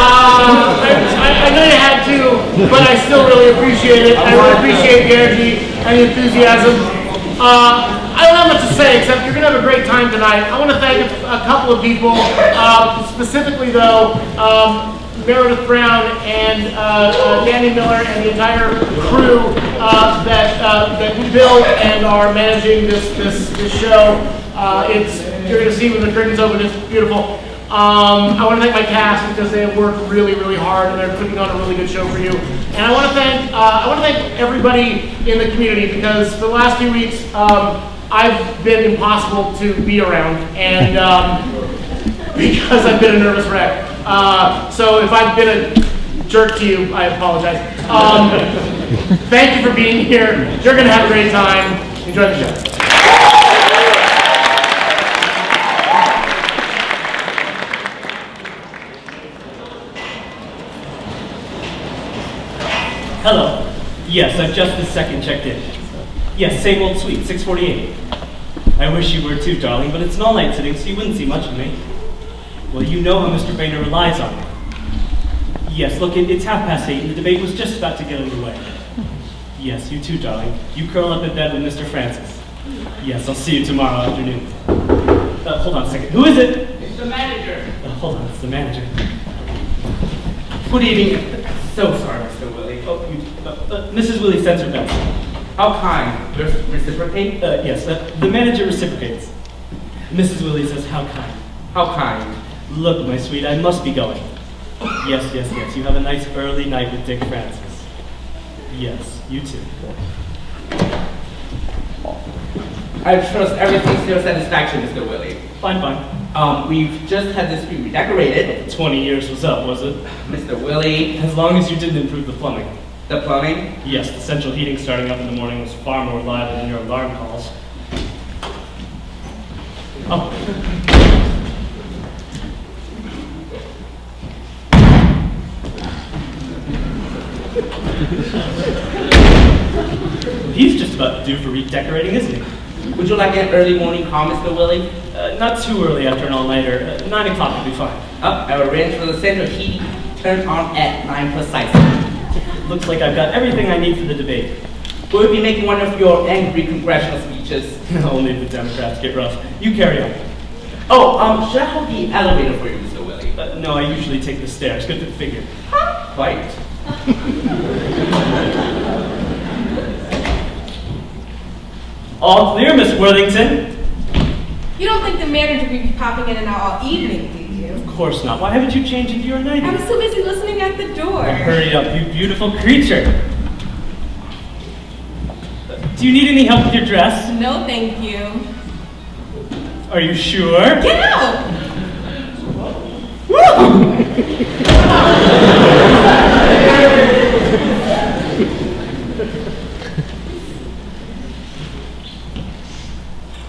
I know you had to, but I still really appreciate it. I really appreciate the energy and the enthusiasm. I don't have much to say except you're going to have a great time tonight. I want to thank a couple of people, specifically though, Meredith Brown and Danny Miller and the entire crew that built and are managing this show. You're going to see when the curtains open, it's beautiful. I want to thank my cast because they have worked really, really hard and they're putting on a really good show for you. And I want to thank everybody in the community because for the last few weeks I've been impossible to be around and because I've been a nervous wreck. So if I've been a jerk to you, I apologize. Thank you for being here. You're going to have a great time. Enjoy the show. Hello. Yes, I've just this second checked in. Yes, same old suite, 648. I wish you were too, darling, but it's an all-night sitting, so you wouldn't see much of me. Well, you know how Mr. Boehner relies on me. Yes, look, it's 8:30, and the debate was just about to get underway. Yes, you too, darling. You curl up in bed with Mr. Francis. Yes, I'll see you tomorrow afternoon. Hold on a second. Who is it? It's the manager. Hold on, it's the manager. Good evening. So sorry, Mr. Willie. Oh, Mrs. Willie sends her best. How kind. Reciprocate? Yes, the manager reciprocates. Mrs. Willie says, how kind. How kind. Look, my sweet, I must be going. Yes, yes, yes. You have a nice early night with Dick Francis. Yes, you too. I trust everything's to your satisfaction, Mr. Willie. Fine, fine. We've just had this suite redecorated. 20 years was up, was it? Mr. Willie. As long as you didn't improve the plumbing. The plumbing? Yes, the central heating starting up in the morning was far more reliable than your alarm calls. Oh. He's just about due for redecorating, isn't he? Would you like an early morning call, Mr. Willie? Not too early after an all-nighter. 9 o'clock would be fine. I'll arrange for the central heating turned on at 9 precisely. Looks like I've got everything I need for the debate. We'll be making one of your angry congressional speeches. Only if the Democrats get rough. You carry on. Oh, should I hold the elevator for you, Mr. Willie? No, I usually take the stairs. Good to figure. Huh? Quite. All clear, Miss Worthington. You don't think the manager would be popping in and out all evening, do you? Of course not. Why haven't you changed into your nightie? I was so busy listening at the door. Well, hurry up, you beautiful creature. Do you need any help with your dress? No, thank you. Are you sure? Get out!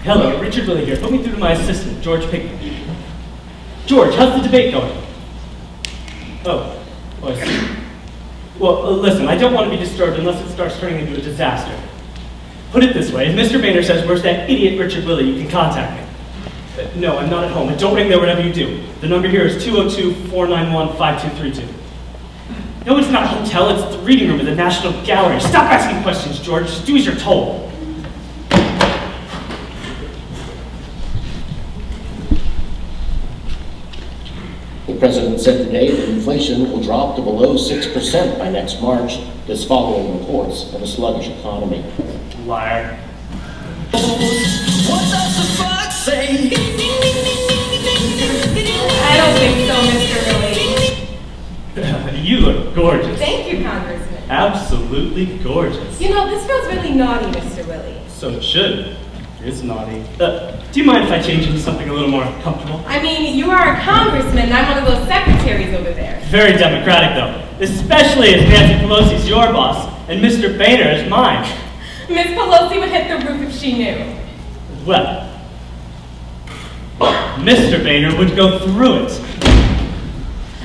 Hello, Richard Willie here. Put me through to my assistant, George Pickett. George, how's the debate going? Oh, I see. Well, listen, I don't want to be disturbed unless it starts turning into a disaster. Put it this way, if Mr. Boehner says, where's that idiot Richard Willie, you can contact me. No, I'm not at home, and don't ring there whatever you do. The number here is 202-491-5232. No, it's not a hotel, it's the reading room of the National Gallery. Stop asking questions, George. Just do as you're told. The president said today that inflation will drop to below 6% by next March, this following reports of a sluggish economy. Liar. What does the fuck say? I don't think so, Mr. Willie. You look gorgeous. Thank you, Congressman. Absolutely gorgeous. You know, this feels really naughty, Mr. Willie. So it should. It's naughty. Do you mind if I change into something a little more comfortable? I mean, you are a congressman, and I'm one of those secretaries over there. Very democratic, though. Especially as Nancy Pelosi's your boss, and Mr. Boehner is mine. Miss Pelosi would hit the roof if she knew. Well, Mr. Boehner would go through it.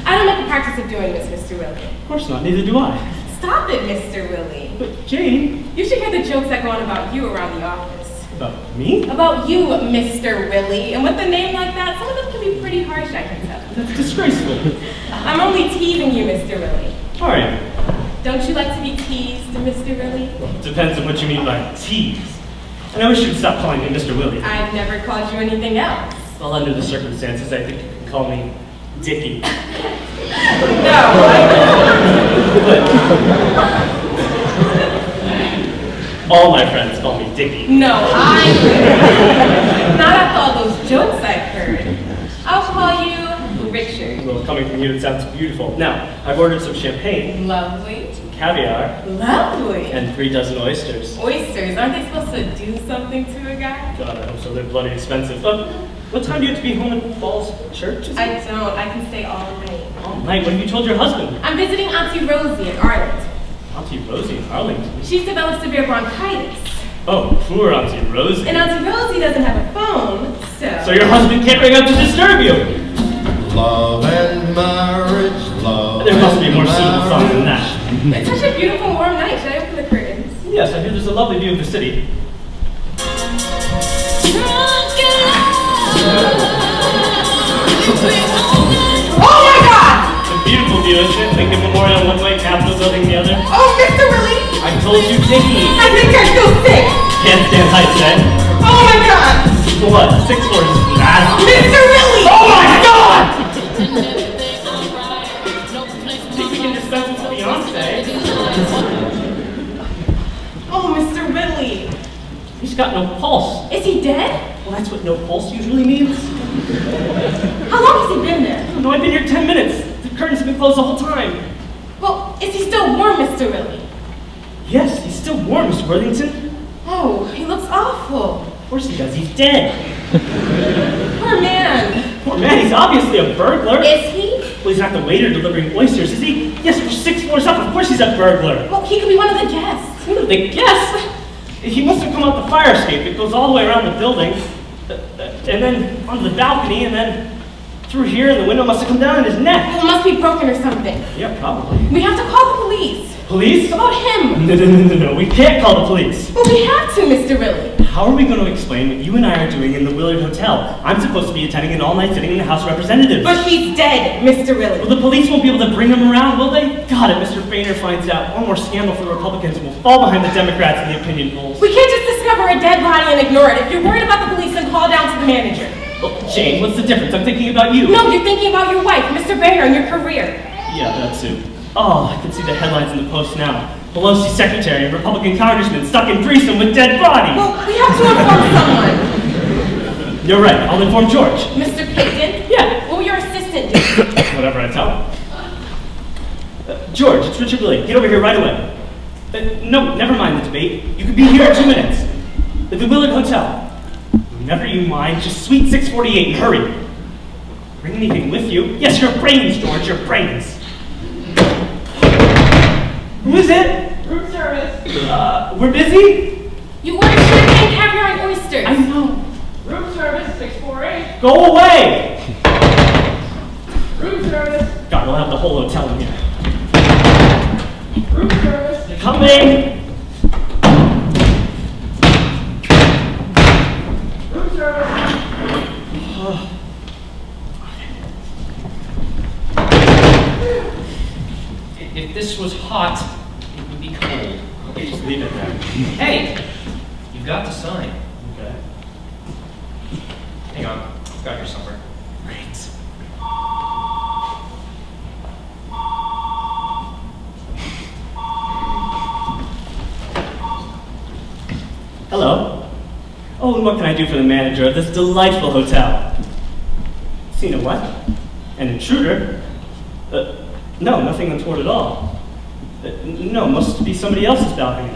I don't make a practice of doing this, Mr. Willie. Of course not, neither do I. Stop it, Mr. Willie. But Jane... You should hear the jokes that go on about you around the office. About me? About you, Mr. Willie. And with a name like that, some of them can be pretty harsh, I can tell. That's disgraceful. I'm only teasing you, Mr. Willie. All right. Don't you like to be teased, Mr. Willie? Depends on what you mean by tease. And I wish you'd stop calling me Mr. Willie. I've never called you anything else. Well, under the circumstances, I think you can call me Dickie. No, All my friends call me Dickie. not after all those jokes I've heard. I'll call you Richard. Well, coming from you, it sounds beautiful. Now, I've ordered some champagne, Lovely. caviar, Lovely. and 3 dozen oysters. Oysters, aren't they supposed to do something to a guy? God, I hope so. They're bloody expensive. What time do you have to be home at Falls Church? I don't. I can stay all night. All night? What have you told your husband? I'm visiting Auntie Rosie in Arlington. Auntie Rosie in Arlington. She's developed severe bronchitis. Oh, poor Auntie Rosie. And Auntie Rosie doesn't have a phone, So your husband can't ring up to disturb you. Love and marriage, love. There must be a more suitable song than that. It's such a beautiful warm night. Should I open the curtains? Yes, I hear there's a lovely view of the city. Oh my God! It's a beautiful view, isn't it? Lincoln Memorial one way, Capitol Building the other. Oh, Mr. Willie! I told you, Dickie. I think I feel sick. Can't stand heights, eh? Oh my God! What? 6 floors is bad. Mr. Willie! Oh my God! Think we can dispense with Beyonce? Oh, Mr. Willie! He's got no pulse. Is he dead? Well, that's what no pulse usually means. How long has he been there? No, I've been here 10 minutes. The curtains have been closed the whole time. Well, is he still warm, Mr. Willie? Yes, he's still warm, Miss Worthington. Oh, he looks awful. Of course he does. He's dead. Poor man. Poor man, he's obviously a burglar. Is he? Well, he's not the waiter delivering oysters, is he? Yes, we're 6 floors up. Of course he's a burglar. Well, he could be one of the guests. What do they guess? He must have come out the fire escape. It goes all the way around the building, and then onto the balcony, and then through here, and the window must have come down in his neck. Well, it must be broken or something. Yeah, probably. We have to call the police. Police? About him. No, we can't call the police. Well, we have to, Mr. Willie. How are we going to explain what you and I are doing in the Willard Hotel? I'm supposed to be attending an all-night sitting in the House of Representatives. But he's dead, Mr. Willie. Well, the police won't be able to bring him around, will they? God, if Mr. Boehner finds out, one more scandal for the Republicans will fall behind the Democrats in the opinion polls. We can't just discover a dead body and ignore it. If you're worried about the police, then call down to the manager. Well, Jane, what's the difference? I'm thinking about you. No, you're thinking about your wife, Mr. Boehner, and your career. Yeah, that too. Oh, I can see the headlines in the Post now. Pelosi's secretary and Republican congressman stuck in threesome with dead body. Well, we have to inform someone. You're right. I'll inform George. Mr. Pigden? Yeah. What will your assistant do? Whatever I tell him. George, it's Richard Willie. Get over here right away. No, never mind the debate. You could be here in 2 minutes. At the Willard Hotel. Never you mind. Just suite 648 and hurry. Bring anything with you? Yes, your brains, George, your brains. Who is it? Room service. We're busy? You ordered champagne, caviar, and oysters. I know. Room service, 648. Go away! Room service. God, we'll have the whole hotel in here. Room service. Coming! Room service. If this was hot, it would be cold. Okay, just leave it there. Hey, you've got to sign. Okay. Hang on, I've got here somewhere. Great. Hello. Oh, and what can I do for the manager of this delightful hotel? Seen a what? An intruder? No, nothing untoward at all. No, must be somebody else's balcony.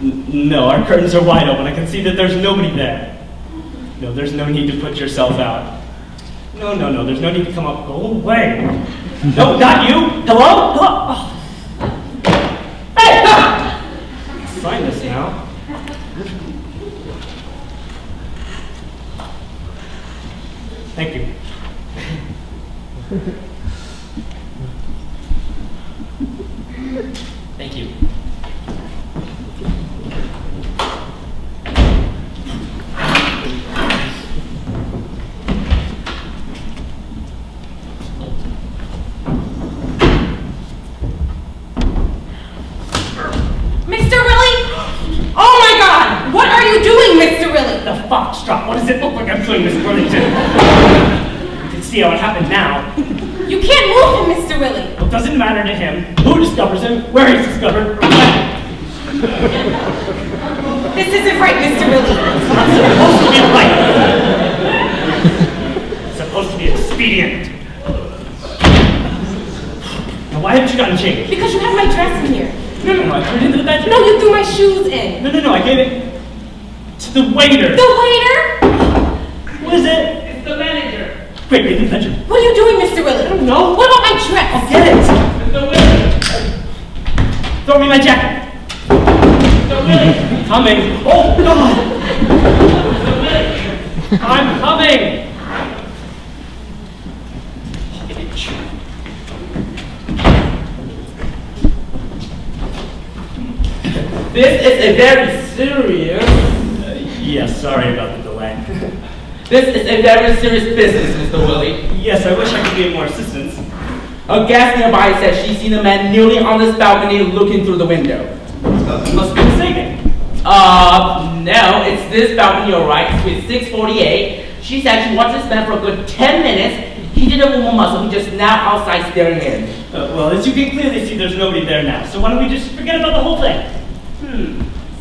No, our curtains are wide open. I can see that there's nobody there. No, there's no need to put yourself out. No, there's no need to come up. Go away. No, not you. Hello? Hello? Oh. Hey! Sign this now. Thank you. Thank you. it look like I'm doing, Miss Worthington? You can see how it happened now. You can't move him, Mr. Willie. It doesn't matter to him who discovers him, where he's discovered, or when. This isn't right, Mr. Willie. It's not supposed to be right. It's supposed to be expedient. Now, why haven't you gotten changed? Because you have my dress in here. No, I put it into the bedroom. No, you threw my shoes in. No, I gave it to the waiter. The waiter? Who is it? It's the manager. Quick, get in the bedroom. What are you doing, Mr. Willie? I don't know. What about my dress? I'll get it. It's the Willie. Throw me my jacket. The Willie. Coming. Oh, God. The Willie. I'm coming. This is a very serious. Yes, sorry about the delay. This is a very serious business, Mr. Willie. Yes, I wish I could give more assistance. A guest nearby said she's seen a man kneeling on this balcony looking through the window. Must be mistaken. No, it's this balcony, alright. It's 648. She said she watched this man for a good 10 minutes. He didn't move a muscle. He just now outside staring in. Well, as you can clearly see, there's nobody there now. So why don't we just forget about the whole thing?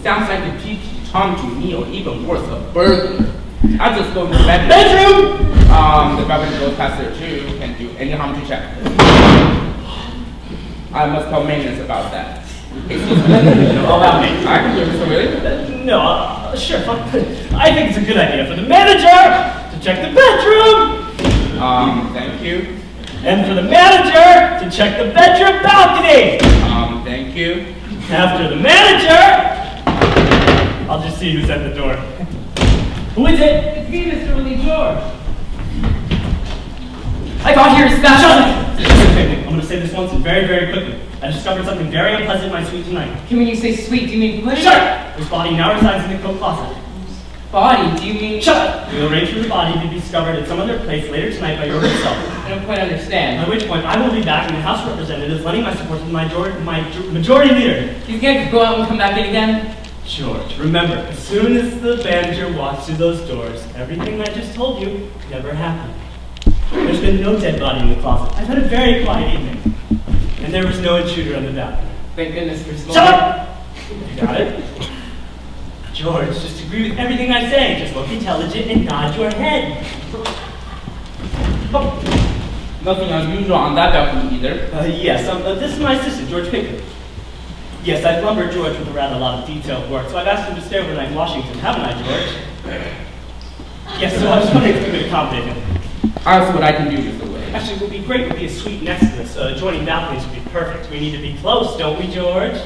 Sounds like a cheap Tom to me, or even worse, a burglar. I'll just go to the bedroom. Bedroom! The balcony goes past there too. Can't do any harm to check. I must tell maintenance about that. Excuse me. Allow me. I can do it, Mr. Willie. No, sure, fine. I think it's a good idea for the manager to check the bedroom. Thank you. And for the manager to check the bedroom balcony. Thank you. After the manager, I'll just see who's at the door. Who is it? It's me, Mr. Willie George. I got here as fast as I'm going to say this once and very, very quickly. I discovered something very unpleasant in my suite tonight. When you say sweet, do you mean pudding? Shut up! This body now resides in the coat closet. Body, do you mean? Shut up! We'll arrange for the body to be discovered at some other place later tonight by your yourself. I don't quite understand. At which point, I will be back in the House of Representatives lending my support to my majority leader. He's going to go out and come back in again? George, remember, as soon as the manager walks through those doors, everything I just told you never happened. There's been no dead body in the closet. I've had a very quiet evening. And there was no intruder on the balcony. Thank goodness for smoking. Shut up! You got it? George, just agree with everything I say. Just look intelligent and nod your head. Oh. Nothing unusual on that balcony either. Yes, this is my assistant, George Pickett. Yes, I've lumbered George with a rather lot of detailed work, so I've asked him to stay overnight in Washington, haven't I, George? Yes, so I was wondering if we could accommodate him. I'll see what I can do, Mr. Willie. Actually, it would be great would be a suite next to this. Adjoining balconies would be perfect. We need to be close, don't we, George?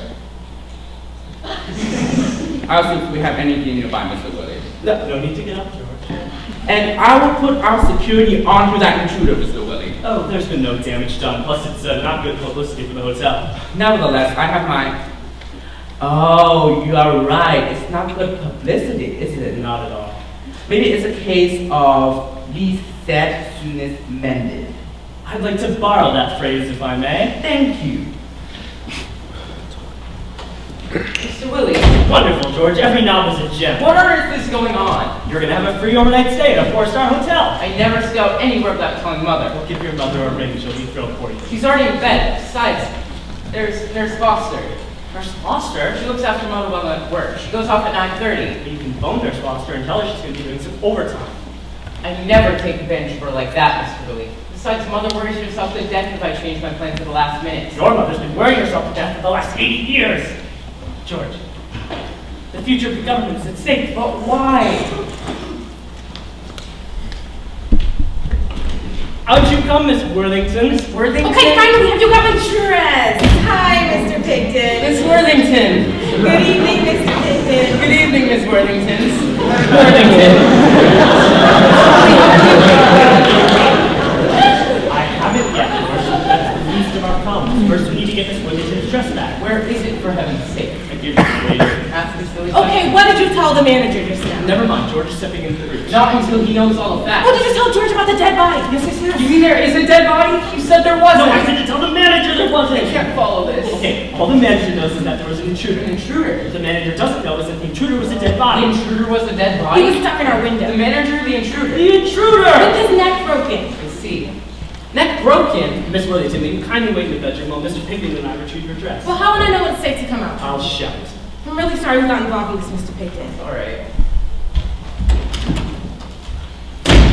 I'll see if we have anything nearby, Mr. Willie. No need to get up, George. And I will put our security onto that intruder, Mr. Willie. Oh, there's been no damage done. Plus, it's not good publicity for the hotel. Nevertheless, I have my... Oh, you are right. It's not good publicity, is it? Not at all. Maybe it's a case of least said, soonest mended. I'd like to borrow that phrase, if I may. Thank you. Mr. Willie. Wonderful, George. Every knob is a gem. What on earth is going on? You're going to have a free overnight stay at a 4-star hotel. I never stay out anywhere without telling Mother. We'll give your mother a ring. She'll be thrilled for you. She's already in bed. Besides, there's Nurse Foster. Nurse Foster? She looks after Mother while I'm at work. She goes off at 9:30. You can phone Nurse Foster and tell her she's going to be doing some overtime. I never take advantage of her like that, Mr. Willie. Besides, Mother worries herself to death if I change my plans at the last minute. Your mother's been worrying herself to death for the last 80 years. George, the future of the government is at stake. But why? Out you come, Miss Worthington. Miss Worthington? Okay, finally, have you got my dress? Hi, Mr. Picton. Miss Worthington. Good evening, Mr. Picton. Good evening, Miss Worthington. I haven't yet, George. That's the least of our problems. First, we need to get Miss Worthington's dress back. Where is it, for heaven's sake? I give you the waiter. Ask this silly Okay, what did you tell the manager just now? Never mind, George is stepping into the breach. Not until he knows all the facts. What did you tell George about the dead body? Yes. You mean there is a dead body? You said there wasn't. No, I didn't tell the manager there wasn't. I can't follow this. Okay, all the manager knows is that there was an intruder. An intruder? What the manager doesn't know is that the intruder was a dead body. The intruder was a dead He body? was stuck in our window. The manager, the intruder? The intruder! With his neck broken. I see. Neck broken? Miss Worthington, will you kindly wait in the bedroom while Mr. Pigden and I retrieve your dress? Well, how would I know when it's safe to come out? I'll shout. I'm really sorry we got involved in this, Mr. Pigden. Alright.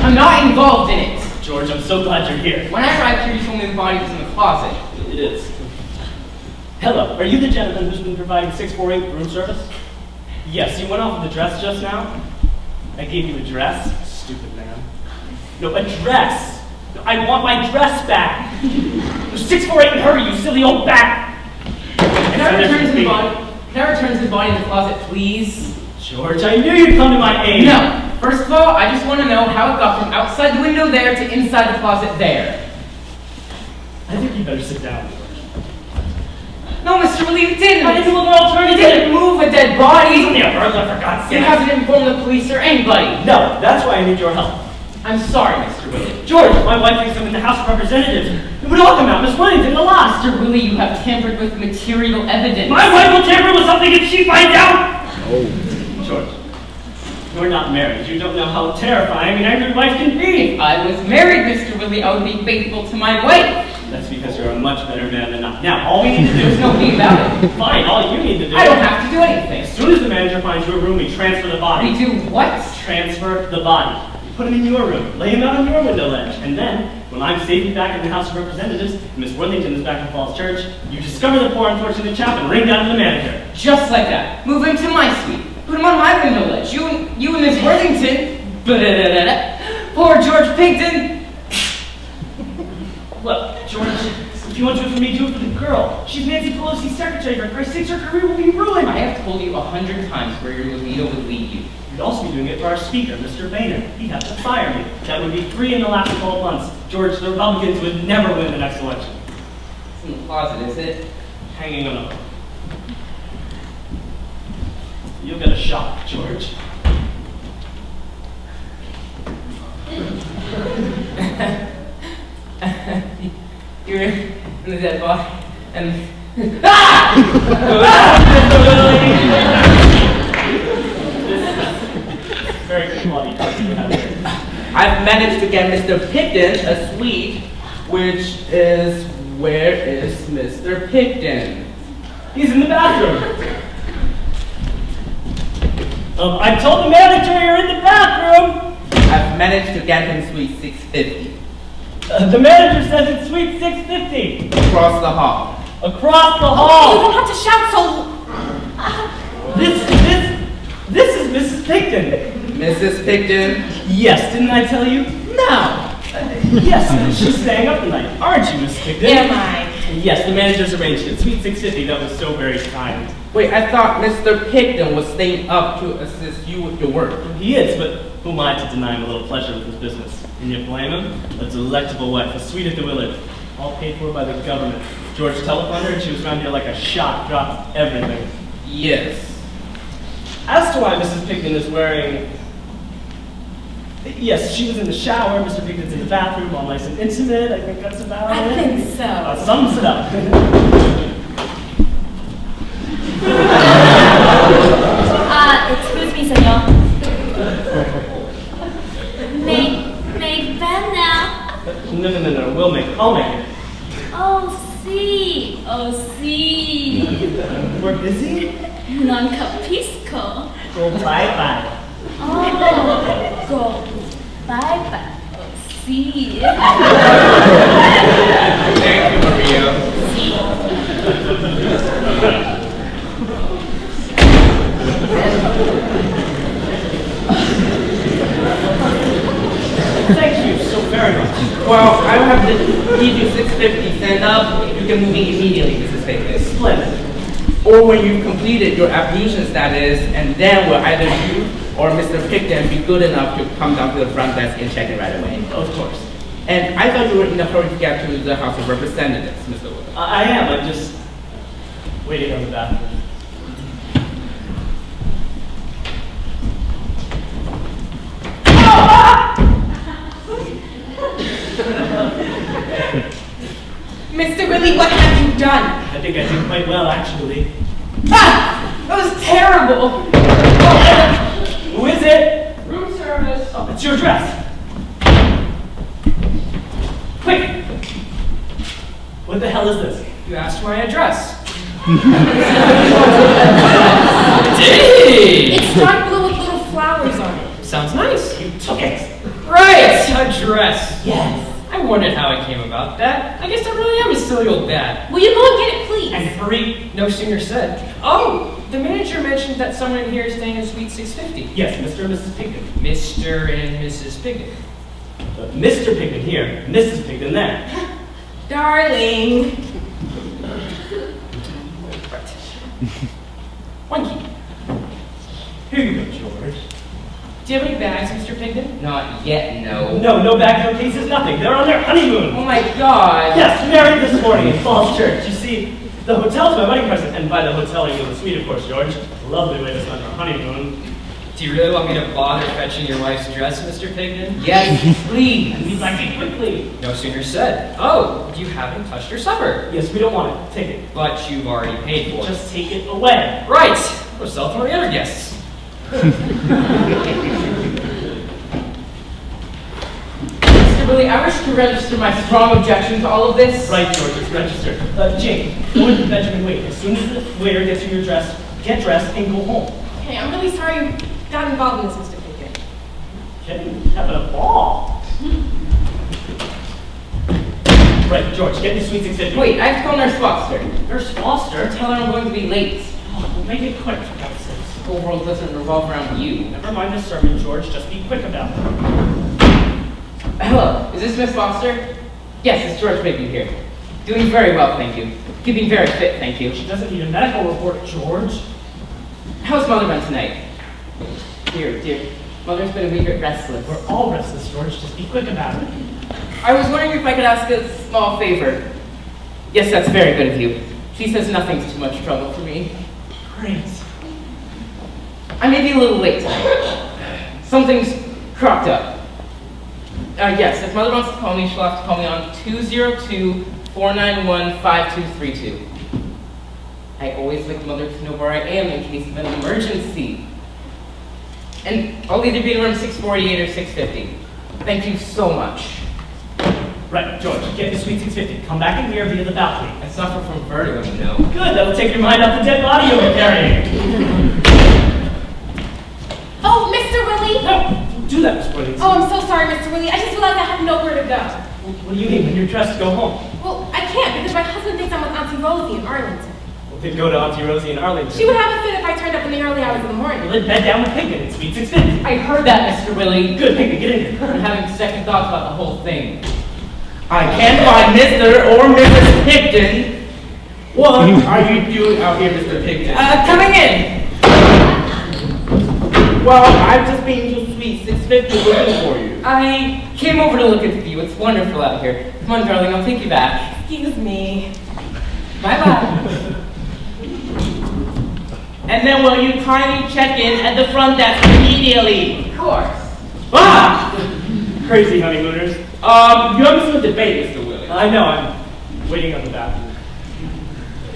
I'm not involved in it. George, I'm so glad you're here. When I arrived here, you told me the body was in the closet. It is. Hello, are you the gentleman who's been providing 648 room service? Yes, you went off with a dress just now? I gave you a dress? Stupid man. No, a dress! No, I want my dress back! 648 and hurry, you silly old bat! Can I return to the body? Can I return to the body in the closet, please? George, I knew you'd come to my aid! No! First of all, I just want to know how it got from outside the window there to inside the closet there. I think you better sit down, George. No, Mr. Willie, you didn't! I didn't look at You alternative! didn't move a dead body! He's only a burglar, for God's You sake! haven't informed the police or anybody! No, that's why I need your help. I'm sorry, Mr. Willie. George, my wife thinks I'm in the House of Representatives. It would all come out, Miss Worthington, the lost. Mr. Willie, you have tampered with material evidence. My wife will tamper with something if she finds out! Oh. George, you're not married. You don't know how terrifying an angry wife can be. If I was married, Mr. Willie, I would be faithful to my wife. That's because you're a much better man than I. Now, all we need to do There's is no me about it. fine. All you need to do. I don't have to do anything. As soon as the manager finds your room, we transfer the body. We do what? Transfer the body. Put him in your room. Lay him out on your window ledge. And then, when I'm safely back in the House of Representatives, and Miss Worthington is back in Falls Church, you discover the poor unfortunate chap and ring down to the manager. Just like that. Move him to my suite. Put him on my window ledge. You and Miss Worthington. Poor George Pigden. Look, George, if you want to do it for me, do it for the girl. She's Nancy Pelosi's secretary. For Christ's sake, her career will be ruined. I have told you 100 times where your libido would lead you. You'd also be doing it for our speaker, Mr. Boehner. He'd have to fire me. That would be 3 in the last 12 months. George, the Republicans would never win the next election. It's in the closet, is it? Hanging on a hook. You'll get a shock, George. You're in the dead body. And ah! Very good quality talking you have here. I've managed to get Mr. Pigden a suite, which is where is Mr. Pigden? He's in the bathroom. I told the manager you're in the bathroom. I've managed to get him suite 650. The manager says it's suite 650. Across the hall. Across the You hall. don't have to shout so... This is Mrs. Pigden. Mrs. Pigden? Yes, didn't I tell you? No. Yes, she's staying up tonight. Aren't you, Miss Pigden? Am I? Yes, the manager's arranged it. Suite 650, that was so very kind. Wait, I thought Mr. Pigden was staying up to assist you with your work. He is, but who am I to deny him a little pleasure with his business? Can you blame him? A delectable wife, a suite at the Willard, all paid for by the government. George telephoned her and she was around here like a shot, dropped everything. Yes. As to why Mrs. Pigden is wearing... Yes, she was in the shower, Mr. Pigden's in the bathroom, all nice and intimate, I think that's about it. I think so. Some stuff. Excuse me, senor. Make bed now. No, I'll make it. Oh, see. We're busy? Non capisco. Go bye-bye. Oh, go. Bye-bye. Oh, see. Thank you, Maria. Thank you so very much. Well, I will have to give you 650 stand up. You can move in immediately, Mrs. Pigden. Splendid. Or when you've completed your ablutions, that is, and then will either you or Mr. Pigden be good enough to come down to the front desk and check in right away. Of course. And I thought you were in a hurry to get to the House of Representatives, Mr. Wood. I am. I'm just waiting on the bathroom. Mr. Willie, what have you you done? I think I did quite well, actually. Ah! That was terrible! Who is it? Room service. Oh, it's your dress. Quick! What the hell is this? You asked my address. It's dark blue with little flowers on it. Sounds nice. You took it. Right, a dress. Yes. I wondered how I came about that. I guess I really am a silly old bat. Will you go and get it, please? And hurry. No sooner said. Oh, the manager mentioned that someone in here is staying in suite 650. Yes, Mr. and Mrs. Pigden. Mr. and Mrs. Pigden. Mr. Pigden here, Mrs. Pigden there. Darling. Right. One key. Here you go, George. Do you have any bags, Mr. Pigden? Not yet, no. No bags, no cases, nothing. They're on their honeymoon. Oh my god. Yes, married this morning in Falls Church. You see, the hotel's my wedding present, and by the hotel I mean the suite, of course, George. Lovely way to spend our honeymoon. Do you really want me to bother fetching your wife's dress, Mr. Pigden? Yes, please. And we'd like it quickly. No sooner said. Oh, you haven't touched your supper. Yes, we don't want it. Take it. But you've already paid for it. Just take it away. Right. We'll sell it to one of the other guests. Mr. Billy, I wish to register my strong objection to all of this. Right, George, it's registered. Jane, go into the bedroom and wait. As soon as the waiter gets you your dress, get dressed and go home. Hey, I'm really sorry you got involved in this, Mr. Pickett. Kidding? Having a ball. Right, George, get into suite 650. Wait, I have to call Nurse Foster. Nurse Foster? Tell her I'm going to be late. Oh, well, make it quick, for God's sakes. The whole world doesn't revolve around you. Never mind the sermon, George. Just be quick about it. Hello, is this Miss Foster? Yes, it's George Bacon here. Doing very well, thank you. Keeping very fit, thank you. She doesn't need a medical report, George. How's Mother been tonight? Dear. Mother's been a wee bit restless. We're all restless, George. Just be quick about it. I was wondering if I could ask a small favor. Yes, that's very good of you. She says nothing's too much trouble for me. Great. I may be a little late tonight. Something's cropped up. Yes, if Mother wants to call me, she'll have to call me on 202-491-5232. I always like Mother to know where I am in case of an emergency. And I'll either be in room 648 or 650. Thank you so much. Right, George, get to suite 650. Come back in here via the balcony. I suffer from vertigo, you know. Good, that'll take your mind off the dead body you'll be carrying. Oh, Mr. Willie! No, don't do that, Miss Williams. Oh, I'm so sorry, Mr. Willie. I just realized I have nowhere to go. What do you mean? When you're dressed to go home? Well, I can't because my husband thinks I'm with Auntie Rosie in Arlington. Well, then go to Auntie Rosie in Arlington. She would have a fit if I turned up in the early hours of the morning. Well, then bed down with Pinkett in suite 650. I heard that, Mr. Willie. Good, Pinkett, get in here. I'm having second thoughts about the whole thing. I can't find Mr. or Mrs. Pigden. What are you doing out here, Mr. Pigden? Coming in. Well, I've just been to suite 650 looking for you. I came over to look at the view. It's wonderful out here. Come on, darling, I'll take you back. Excuse me. Bye-bye. And then will you kindly check in at the front desk immediately? Of course. Ah! Crazy honeymooners. You have some debate, Mr. Willie. I know, I'm waiting on the bathroom.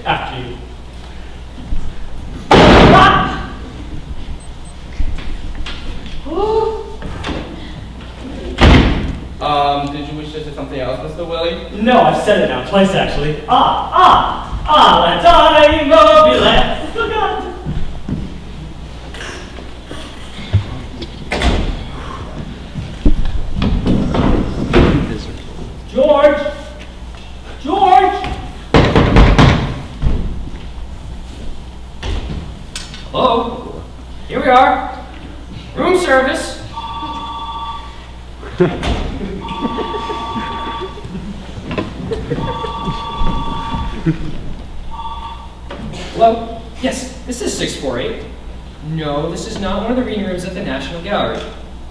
After you. Ah! Did you wish to say something else, Mr. Willie? No, I've said it now, twice actually. La donna immobile. Oh, God. George! George! Hello? Here we are. Room service. Hello? Yes, this is 648. No, this is not one of the reading rooms at the National Gallery.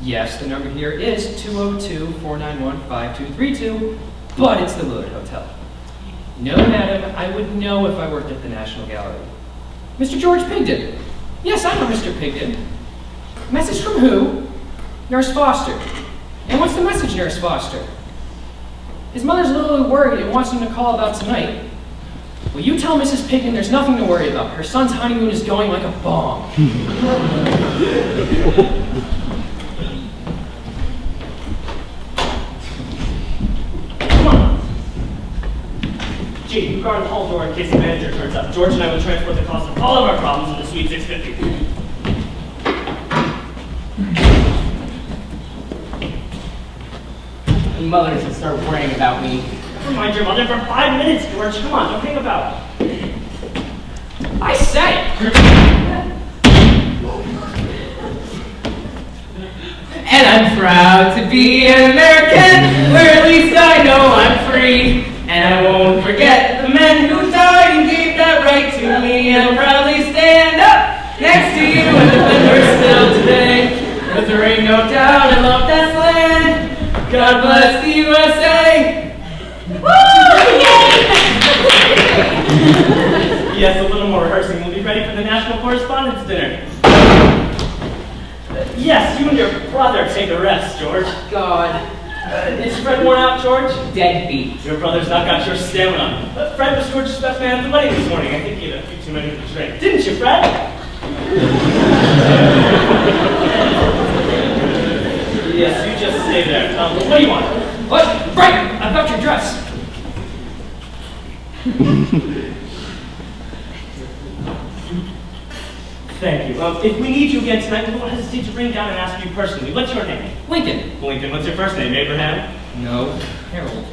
Yes, the number here is 202-491-5232, but it's the Willard Hotel. No, madam, I would know if I worked at the National Gallery. Mr. George Pigden. Yes, I know Mr. Pigden. Message from who? Nurse Foster. And what's the message, Nurse Foster? His mother's a little worried and wants him to call about tonight. Well, you tell Mrs. Pigden there's nothing to worry about. Her son's honeymoon is going like a bomb. Come on. Gee, you guard the hall door in case the manager turns up. George and I will transport the cost of all of our problems into Suite 650. Mother's will start worrying about me. Remind your mother for 5 minutes, George. Come on, don't hang about. I say! And I'm proud to be an American, where at least I know I'm free. And I won't forget the men who died and gave that right to me. And I'll proudly stand up next to you and defend her still today. Cause there ain't no doubt I love this land. God bless the USA. Yes, a little more rehearsing. We'll be ready for the National Correspondence Dinner. Yes, you and your brother take a rest, George. God. Is Fred worn out, George? Deadbeat. Your brother's not got your stamina. Fred was George's best man at the wedding this morning. I think he had a few too many to drink. Didn't you, Fred? Yes, you just stay there. What do you want? What? Right! I've got your dress. Thank you. If we need you again tonight, we won't hesitate to ring down and ask you personally. What's your name? Lincoln. Lincoln. What's your first name? Abraham? No. Harold.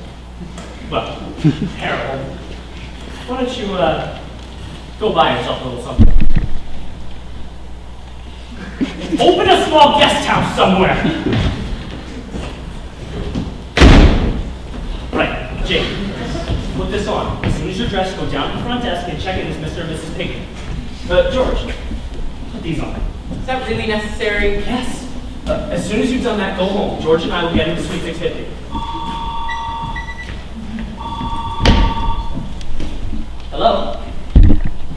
Well, Harold. Why don't you, go buy yourself a little something? Open a small guest house somewhere! Right, Jake. Put this on. As soon as you're dressed, go down to the front desk and check in as Mr. and Mrs. Pigden. George, put these on. Is that really necessary? Yes. As soon as you've done that, go home. George and I will get into Suite 650. Hello?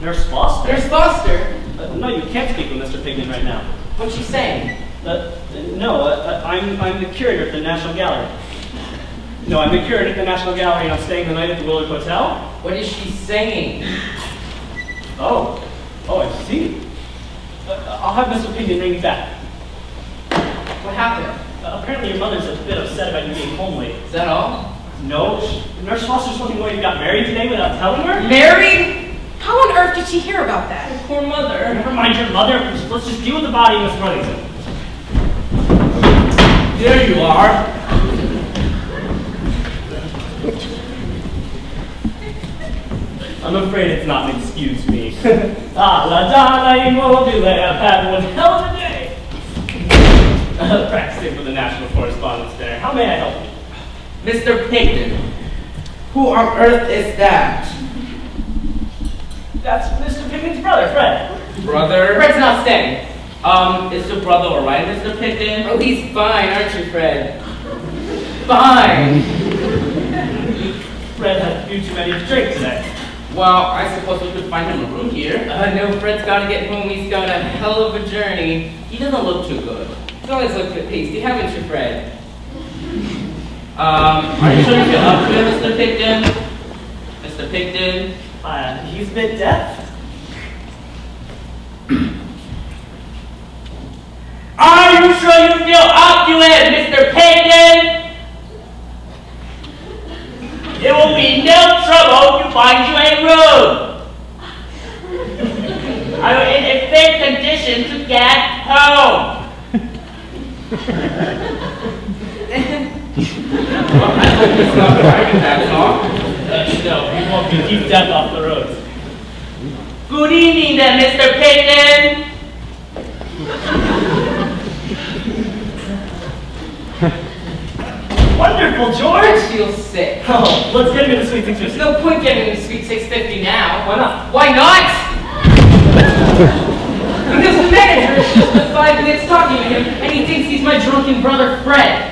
Nurse Foster? Nurse Foster? No, you can't speak with Mr. Pigden right now. What's she saying? I'm the curator at the National Gallery. No, I'm the curator at the National Gallery and I'm staying the night at the Willard Hotel. What is she saying? Oh, I see. I'll have Mr. Pigden ring you back. What happened? Apparently your mother's a bit upset about you being home late. Is that all? No, Nurse Foster's looking away you got married today without telling her? Married? How on earth did she hear about that? Poor mother. Never mind your mother. Let's just deal with the body, Miss Runnington. There you are. I'm afraid it's not an excuse me. Ah, la donna immobile, I've had one hell of a day. Practicing for the National Correspondence Dinner. How may I help you? Mr. Pigden. Who on earth is that? That's Mr. Pigden's brother, Fred. Brother? Fred's not staying. Is your brother alright, Mr. Pigden? Oh, he's fine, aren't you, Fred? Fine. Fred had a few too many to drink today. Well, I suppose we could find him a room here. No, Fred's gotta get home. He's got a hell of a journey. He doesn't look too good. He's always looked a bit pasty, haven't you, Fred? Are you sure you feel up to it, Mr. Pigden? Mr. Pigden? He's a bit deaf. Are you sure you feel up to it, Mr. Pigden? There will be no trouble to find you a room. Are you in a fit condition to get home? Well, I hope he's not driving that car. No, he won't be. Keep death off the roads. Good evening then, Mr. Pigden. Wonderful, I George! feel sick. Oh, let's get him into Suite 650. There's no point getting into Suite 650 now. Why not? Why not? Because the manager has just spent 5 minutes talking to him, and he thinks he's my drunken brother, Fred.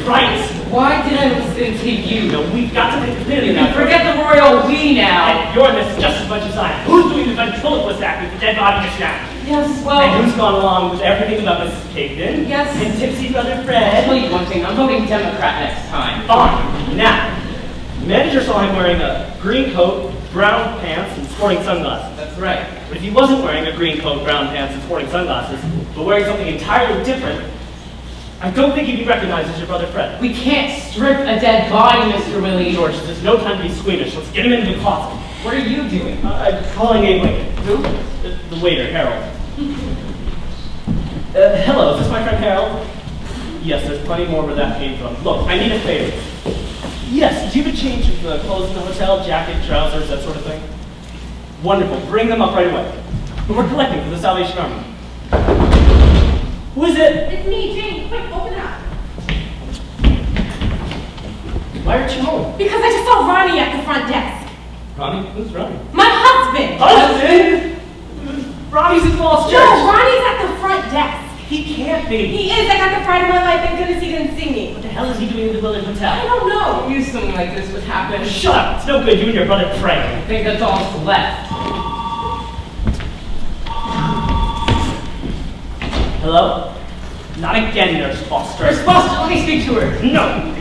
Right. Why did I listen to you? No, we've got to think clearly now. Forget the royal we now. And you're in this just as much as I am. Who's doing the ventriloquist act with the dead body just now? Yes, And well, who's gone along with everything about Mrs. Pigden? Yes. And tipsy brother I'll Fred? tell you one thing, I'm voting Democrat next time. Fine. Now, the manager saw him wearing a green coat, brown pants, and sporting sunglasses. That's right. But if he wasn't wearing a green coat, brown pants, and sporting sunglasses, but wearing something entirely different, I don't think he'd be recognized as your brother Fred. We can't strip a dead body, Mr. Willie. George, there's no time to be squeamish. Let's get him into the closet. What are you doing? I'm calling Abe Lincoln. Who? The waiter, Harold. Hello, is this my friend Harold? Yes, there's plenty more where that came from. Look, I need a favor. Yes, do you have a change of clothes in the hotel? Jacket, trousers, that sort of thing? Wonderful. Bring them up right away. We're collecting for the Salvation Army. Who is it? It's me, Jane. Quick, open up. Why aren't you home? Because I just saw Ronnie at the front desk. Ronnie? Who's Ronnie? My husband! Husband? Ronnie's in Falls Church. No, Ronnie's at the front desk. He can't be. He is. I got the pride of my life. Thank goodness he didn't see me. What the hell is he doing in the Willard I Hotel? don't know. I knew something like this would happen. Shut up. It's no good. You and your brother pray. I think that's all that's left. Hello? Not again, Nurse Foster. Nurse Foster, let me speak to her. No.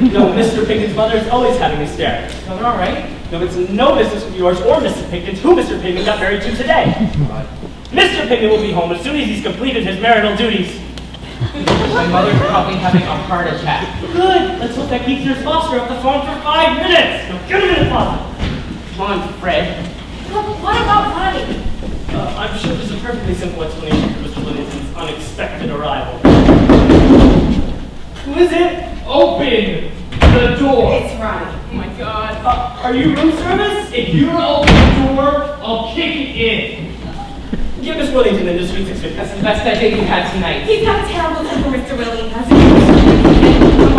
No, Mr. Pigden's mother is always having hysterics. Is that all right? No, it's no business of yours or Mrs. Pigden's who Mr. Pigden got married to today. Mr. Pigden will be home as soon as he's completed his marital duties. My mother's probably having a heart attack. Good. Let's hope that keeps Nurse Foster off the phone for 5 minutes. Now get him in the closet. Come on, Fred. Look, what about Ronnie? I'm sure there's a perfectly simple explanation for Mr. Livingston's unexpected arrival. Who is it? Open the door. It's Ronnie. Oh my God. Are you room service? If you don't open the door, I'll kick it in. Give Miss Worthington the Suite 650. That's the best idea you had tonight. He's got a terrible temper, Mr. Willie. Come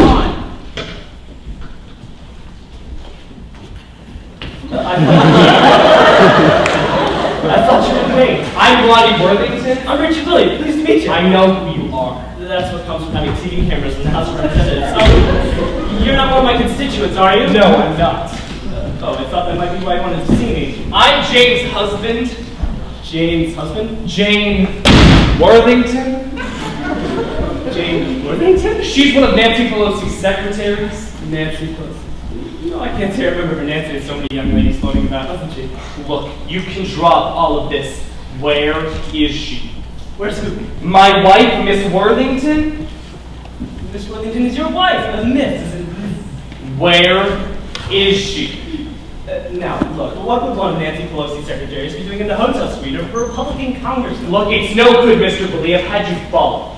on. I thought you were late. I'm Lonnie Worthington. I'm Richard Lilly. Pleased to meet you. I know who you are. That's what comes from having TV cameras in the House of Representatives. You're not one of my constituents, are you? No, I'm not. Oh, I thought that might be why you wanted to see me. I'm Jane's husband. Jane's husband? Jane Worthington. Jane Worthington? She's one of Nancy Pelosi's secretaries. Nancy Pelosi. You know, I can't say I remember her. Nancy had so many young ladies floating about, doesn't she? Look, you can drop all of this. Where is she? Where's who? My wife, Miss Worthington? Miss Worthington is your wife, a miss, isn't it? Where is she? Now, look, what would one of Nancy Pelosi's secretaries be doing in the hotel suite of a Republican congressman? Look, it's no good, Mr. Billy. I've had you followed.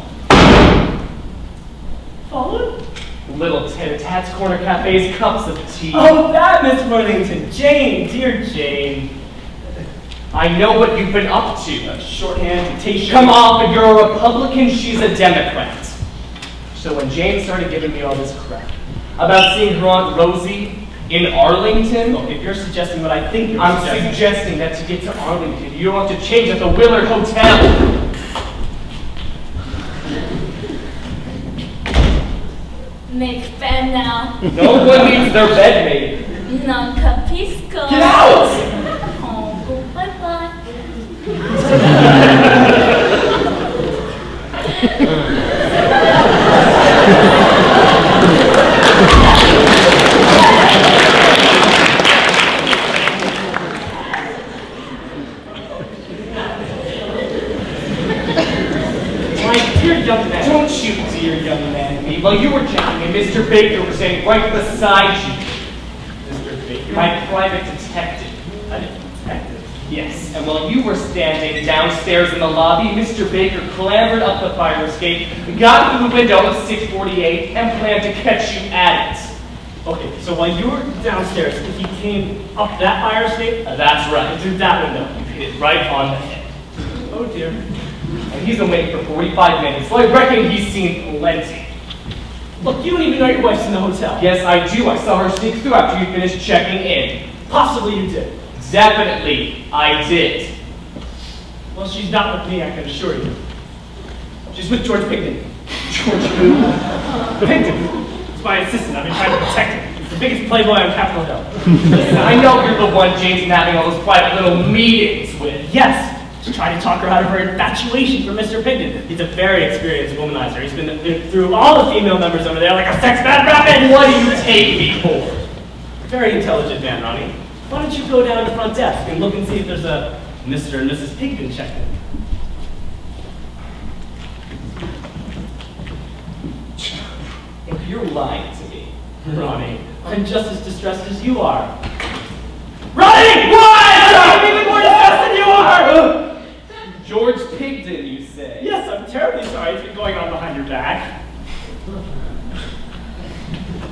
Followed? Little tit-a-tats, corner cafes, cups of tea. Oh, that Miss Worthington. Jane, dear Jane. I know what you've been up to. Shorthand, dictation. Come off, if you're a Republican, she's a Democrat. So when Jane started giving me all this crap about seeing her Aunt Rosie in Arlington, Look, if you're suggesting what I think you're I'm suggesting that to get to Arlington, you don't have to change at the Willard Hotel. Make bed now. No one needs their bed made. Non capisco. Get out! Oh, bye-bye. My dear young man, don't you dear young man me. While you were chatting and Mr. Baker was standing right beside you. Mr. Baker. My private detective. A detective. Yes, and while you were standing downstairs in the lobby, Mr. Baker clambered up the fire escape, got through the window of 648, and planned to catch you at it. Okay, so while you were downstairs, he came up that fire escape? That's right. Through that window. You hit it right on the head. Oh dear. And he's been waiting for 45 minutes, so I reckon he's seen plenty. Look, you don't even know your wife's in the hotel. Yes, I do. I saw her sneak through after you finished checking in. Possibly you did. Definitely, I did. Well, she's not with me, I can assure you. She's with George Pigden. George who? Pigden. He's my assistant. I've been trying to protect him. He's the biggest playboy on Capitol Hill. Listen, I know you're the one Jane's been having all those private little meetings with. Yes, to try to talk her out of her infatuation for Mr. Pigden. He's a very experienced womanizer. He's been through all the female members over there like a sex bad rabbit. What do you take me for? Very intelligent man, Ronnie. Why don't you go down to the front desk and look and see if there's a Mr. and Mrs. Pigden checked in? If you're lying to me, Ronnie, I'm just as distressed as you are. Ronnie! What? I'm even more distressed than you are! George Pigden, you say? Yes, I'm terribly sorry it's been going on behind your back.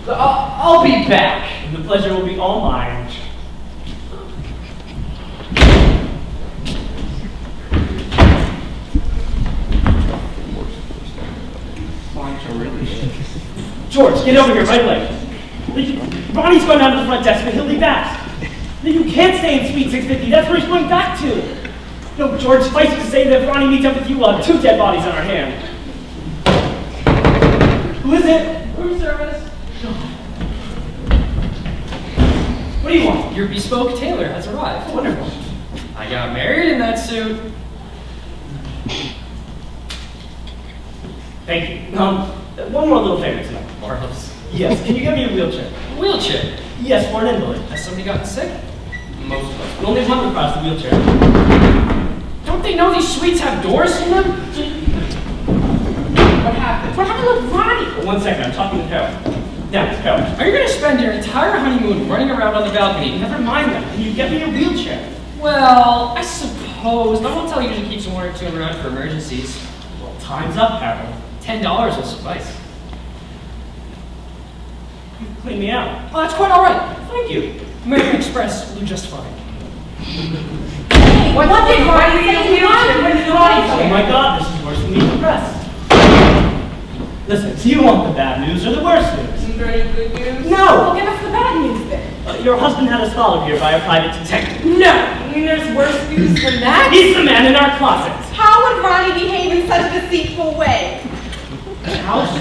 I'll be back. The pleasure will be all mine. George, get over here right away. Ronnie's going down to the front desk, but he'll be back. You can't stay in Suite 650. That's where he's going back to. No, George, suffice it to say that if Ronnie meets up with you, we'll have 2 dead bodies on our hand. Who is it? Room service. What do you want? Your bespoke tailor has arrived. Wonderful. I got married in that suit. Thank you. One more little favor tonight. Marvelous. Yes, can you get me a wheelchair? Wheelchair. Yes, for an invalid. Has somebody gotten sick? Most of us. We only have one across the wheelchair. Don't they know these suites have doors in them? What happened? What happened with Ronnie? One second, I'm talking to Carol. Down, Carol. Are you going to spend your entire honeymoon running around on the balcony? Never mind that. Can you get me a wheelchair? Well, I suppose. I won't tell you to keep some 1 or 2 around for emergencies. Well, time's up, Carol. $10 will suffice. You can clean me out. Oh, that's quite all right. Thank you. American Express will do just fine. Hey, why did you need a wheelchair? What is Oh my God, this is worse than the press. Listen, do you want the bad news or the worst news? Isn't there any good news? No! Well, give us the bad news then. Your husband had us followed here by a private detective. No, I mean there's worse news than that. He's the man in our closet. How would Ronnie behave in such a deceitful way? How so?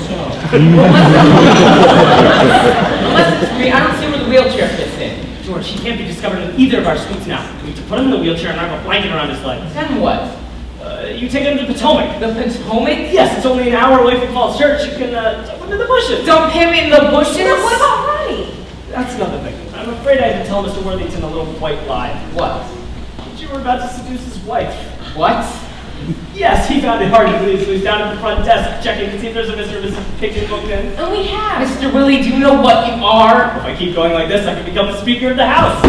Unless it's me, I don't see where the wheelchair fits in. George, he can't be discovered in either of our suites now. We have to put him in the wheelchair and wrap a blanket around his legs. Then what? You take him to the Potomac. The Potomac? Yes, it's only an hour away from Falls Church. You can jump into the bushes. Dump him in the bushes? But what about Ronnie? That's another thing. I'm afraid I had to tell Mr. Worthington a little white lie. What? That you were about to seduce his wife. What? Yes, he found it hard to believe, so he's down at the front desk checking to see if there's a Mr. and Mrs. Pigden booked in. And we have. Mr. Willie, do you know what you are? If I keep going like this, I could become the Speaker of the House.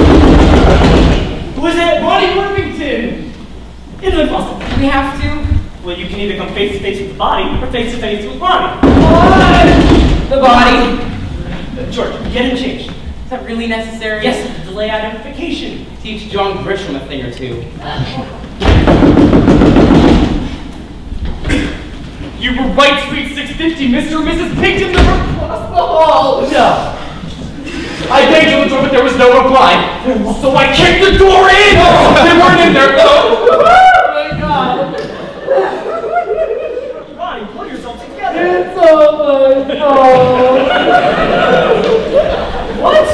Who is it? Ronnie Worthington! Into the closet. Do we have to? Well, you can either come face to face with the body or face to face with Ronnie. What? The body. George, get him changed. Is that really necessary? Yes, to delay identification. Teach John Grisham a thing or two. You were right, Suite 650, Mr. and Mrs. Pigden never crossed the hall! No. I banged on the door, but there was no reply. So I kicked the door in! They weren't in there, though! Oh my God! Ronnie, pull yourself together. It's all my fault! What?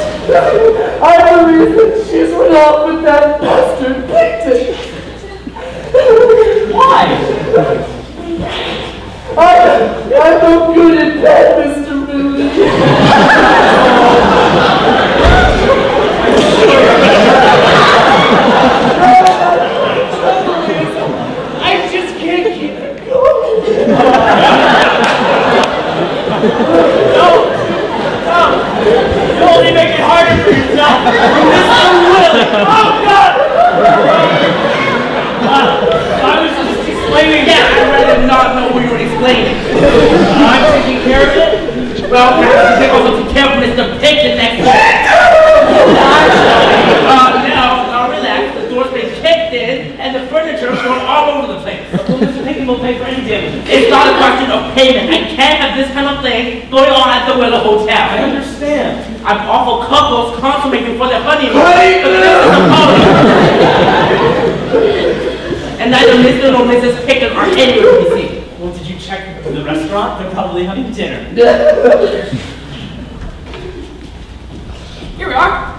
I'm the reason she's run off with that bastard Pigden! Why? I'm no good at bed, Mr. Moody. I just can't keep it going. No! You only make it harder for yourself. Mr. Willie! Oh, God! I was just explaining. Yeah, I'd rather not know what you were explaining. I'm taking care of it. Well, perhaps you can also take care of Mr. Pigden next week. Now relax. The door's been kicked in, and the furniture is going all over the place. Well, Mr. Pigden will pay for any damage. It's not a question of payment. I can't have this kind of thing going on at the Willow Hotel. I understand. I've awful couples consummating for their honeymoon. But this is a party. And neither Mr. nor Mrs. Pigden are anywhere to be seen. Well, did you check the restaurant? They're probably having dinner. Here we are.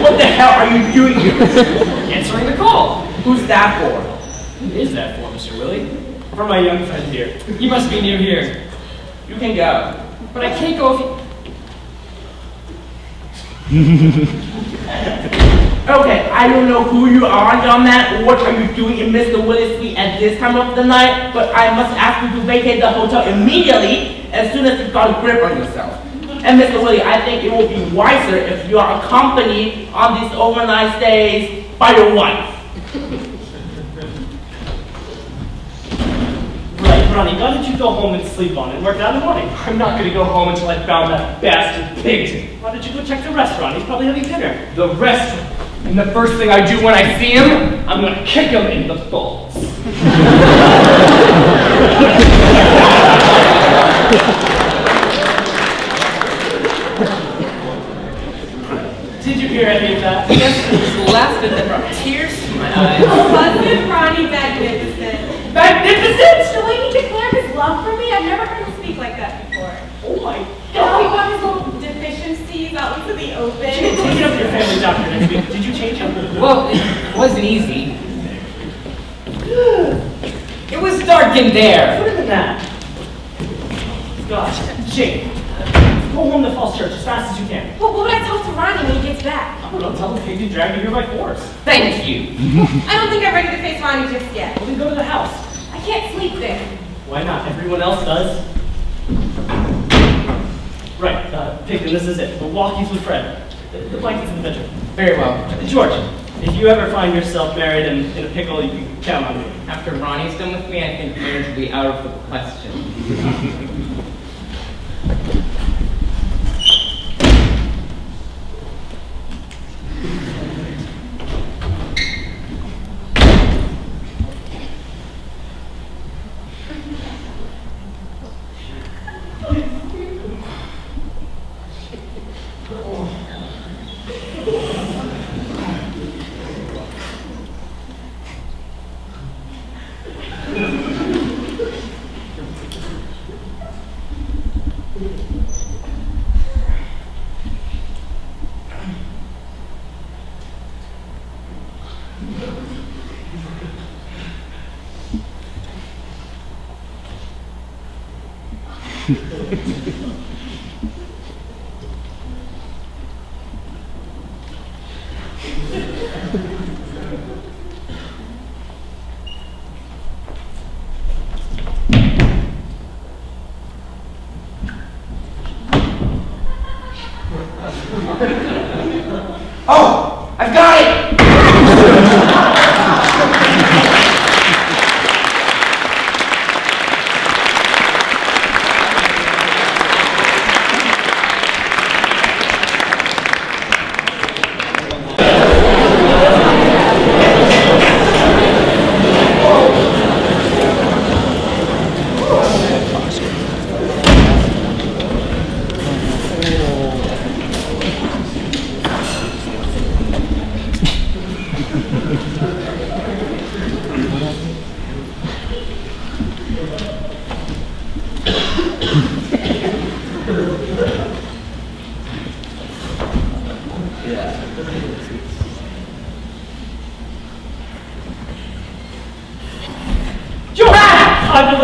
What the hell are you doing here? Answering the call. Who's that for? Who is that for, Mr. Willie? For my young friend here. You must be new here. You can go. But I can't go if you... Okay, I don't know who you are, young man, or what are you doing in Mr. Willie's suite at this time of the night, but I must ask you to vacate the hotel immediately as soon as you've got a grip on yourself. And Mr. Willie, I think it will be wiser if you are accompanied on these overnight stays by your wife. Right, Ronnie, why don't you go home and sleep on it and work out in the morning? I'm not going to go home until I found that bastard Pigton. Why don't you go check the restaurant? He's probably having dinner. The restaurant. And the first thing I do when I see him, I'm going to kick him in the balls. Did you hear any of that? Yes, it was the last bit that brought tears to my eyes. Wasn't Ronnie magnificent? Magnificent! The way he declared his love for me, I've never heard him speak like that before. Oh my And how he God! brought his little deficiencies out into the open. Take it up to your family doctor next week. Did you change him? Well, it wasn't easy. It was dark in there. Put him in that. Gosh, Jake, go home to Falls Church as fast as you can. Well, what would I tell to Ronnie when he gets back? I don't know, tell the pig to drag you here by force. Thank you. I don't think I'm ready to face Ronnie just yet. Well, then go to the house. I can't sleep there. Why not? Everyone else does. Right, Pigton, this is it. The walkies with Fred. The blanket's in the bedroom. Very well. George, if you ever find yourself married and in a pickle, you can count on me. After Ronnie's done with me, I think marriage will be out of the question. Oh, I've got it!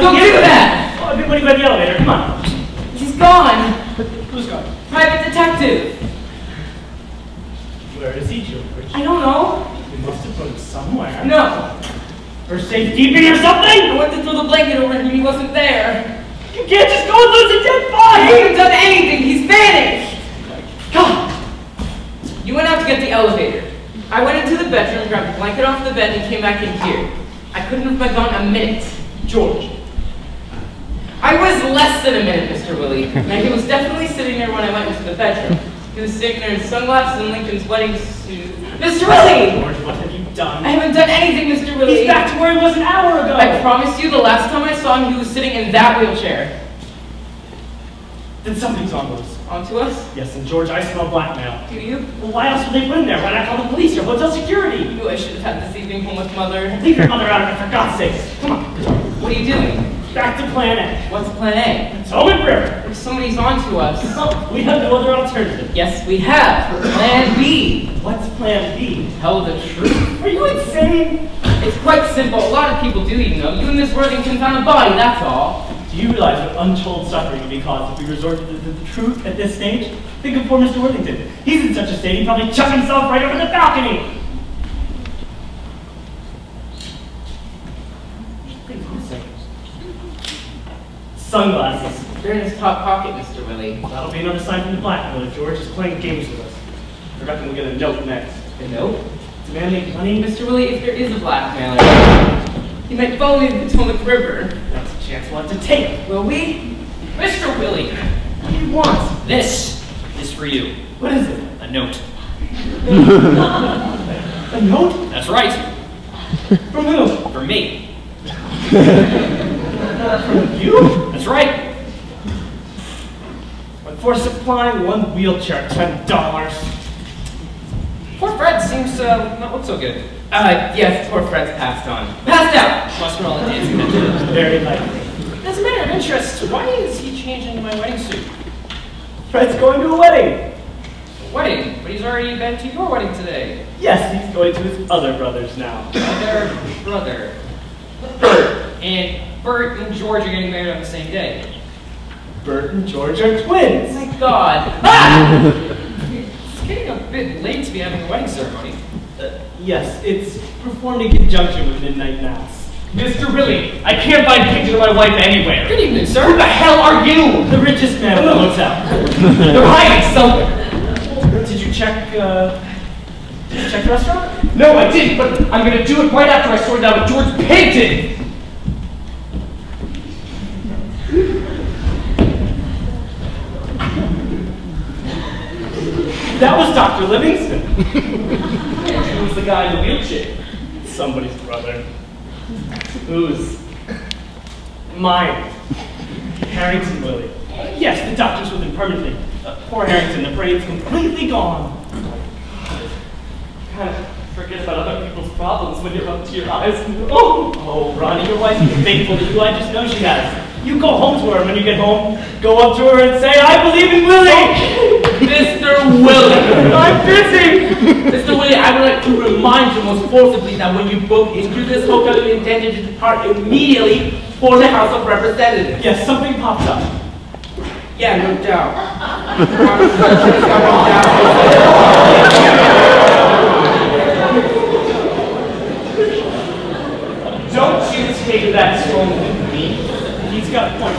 Don't do that! Oh, I've been waiting by the elevator. Come on. He's gone. Who's gone? Private detective. Where is he, George? I don't know. You must have put him somewhere. No. For safekeeping or something? I went to throw the blanket over him and he wasn't there. You can't just go and lose a dead I body! haven't done anything. He's vanished. God! You went out to get the elevator. I went into the bedroom, grabbed the blanket off the bed, and came back in here. I couldn't have been gone a minute. George. I was less than a minute, Mr. Willie. And he was definitely sitting there when I went into the bedroom. He was sitting there in sunglasses and Lincoln's wedding suit. Mr. Willie! George, what have you done? I haven't done anything, Mr. Willie. He's back to where he was an hour ago! I promise you, the last time I saw him, he was sitting in that wheelchair. Then something's on those. Onto us? Yes, and George, I smell blackmail. Do you? Well, why else would they put him there? Why not call the police or hotel security? You knew I should have had this evening home with Mother. Leave your mother out of it, for God's sake. Come on. What are you doing? Back to plan A. What's plan A? Potomac River. If somebody's onto us. Oh, we have no other alternative. Yes, we have. Plan B. What's plan B? Tell the truth. Are you insane? It's quite simple. A lot of people do, you know. You and Miss Worthington found a body, that's all. Do you realize what untold suffering would be caused if we resorted to the truth at this stage? Think of poor Mr. Worthington. He's in such a state, he'd probably chuck himself right over the balcony. Sunglasses. They're in his top pocket, Mr. Willie. That'll be another sign from the blackmailer. George is playing games with us. I reckon we'll get a note next. A note? The man make money? Mr. Willie, if there is a blackmailer, he might follow me to the Potomac River. That's a chance we'll have to take. Will we? Mr. Willie, What do you want? this is for you. What is it? A note. A note? That's right. From who? For me. From you? That's right. For supplying one wheelchair, $10. Poor Fred seems not look so good. Yes, poor Fred's passed on. Passed out! Must have been all the dancing that did it. Very likely. As a matter of interest, why is he changing into my wedding suit? Fred's going to a wedding. A wedding? But he's already been to your wedding today. Yes, he's going to his other brothers now. Other brother. Bert. And Bert and George are getting married on the same day. Bert and George are twins. Oh my God. It's getting a bit late to be having a wedding ceremony. Yes, it's performed in conjunction with midnight mass. Mr. Willie, I can't find pictures of my wife anywhere. Good evening, Who sir. the hell are you? The richest man in the hotel. They're hiding somewhere. Did you check the restaurant? No, I didn't, but I'm gonna do it right after I sort it out with George Pigden. That was Dr. Livingston. Who's the guy in the wheelchair? Somebody's brother. Whose? Mine. Harrington Willie. Yes, the doctor's with him permanently. Poor Harrington, the brain's completely gone. Kind of forget about other people's problems when you're up to your eyes. Oh, Ronnie, your wife is faithful to you. I just know she has. You go home to her, and when you get home, go up to her and say, I believe in Willie! Mr. Willie! I'm busy! Mr. Willie, I would like to remind you most forcibly that when you booked into this hotel, you intended to depart immediately for the House of Representatives. Yes, something popped up. Yeah, no doubt. Don't you take that tone with me. He's got a point.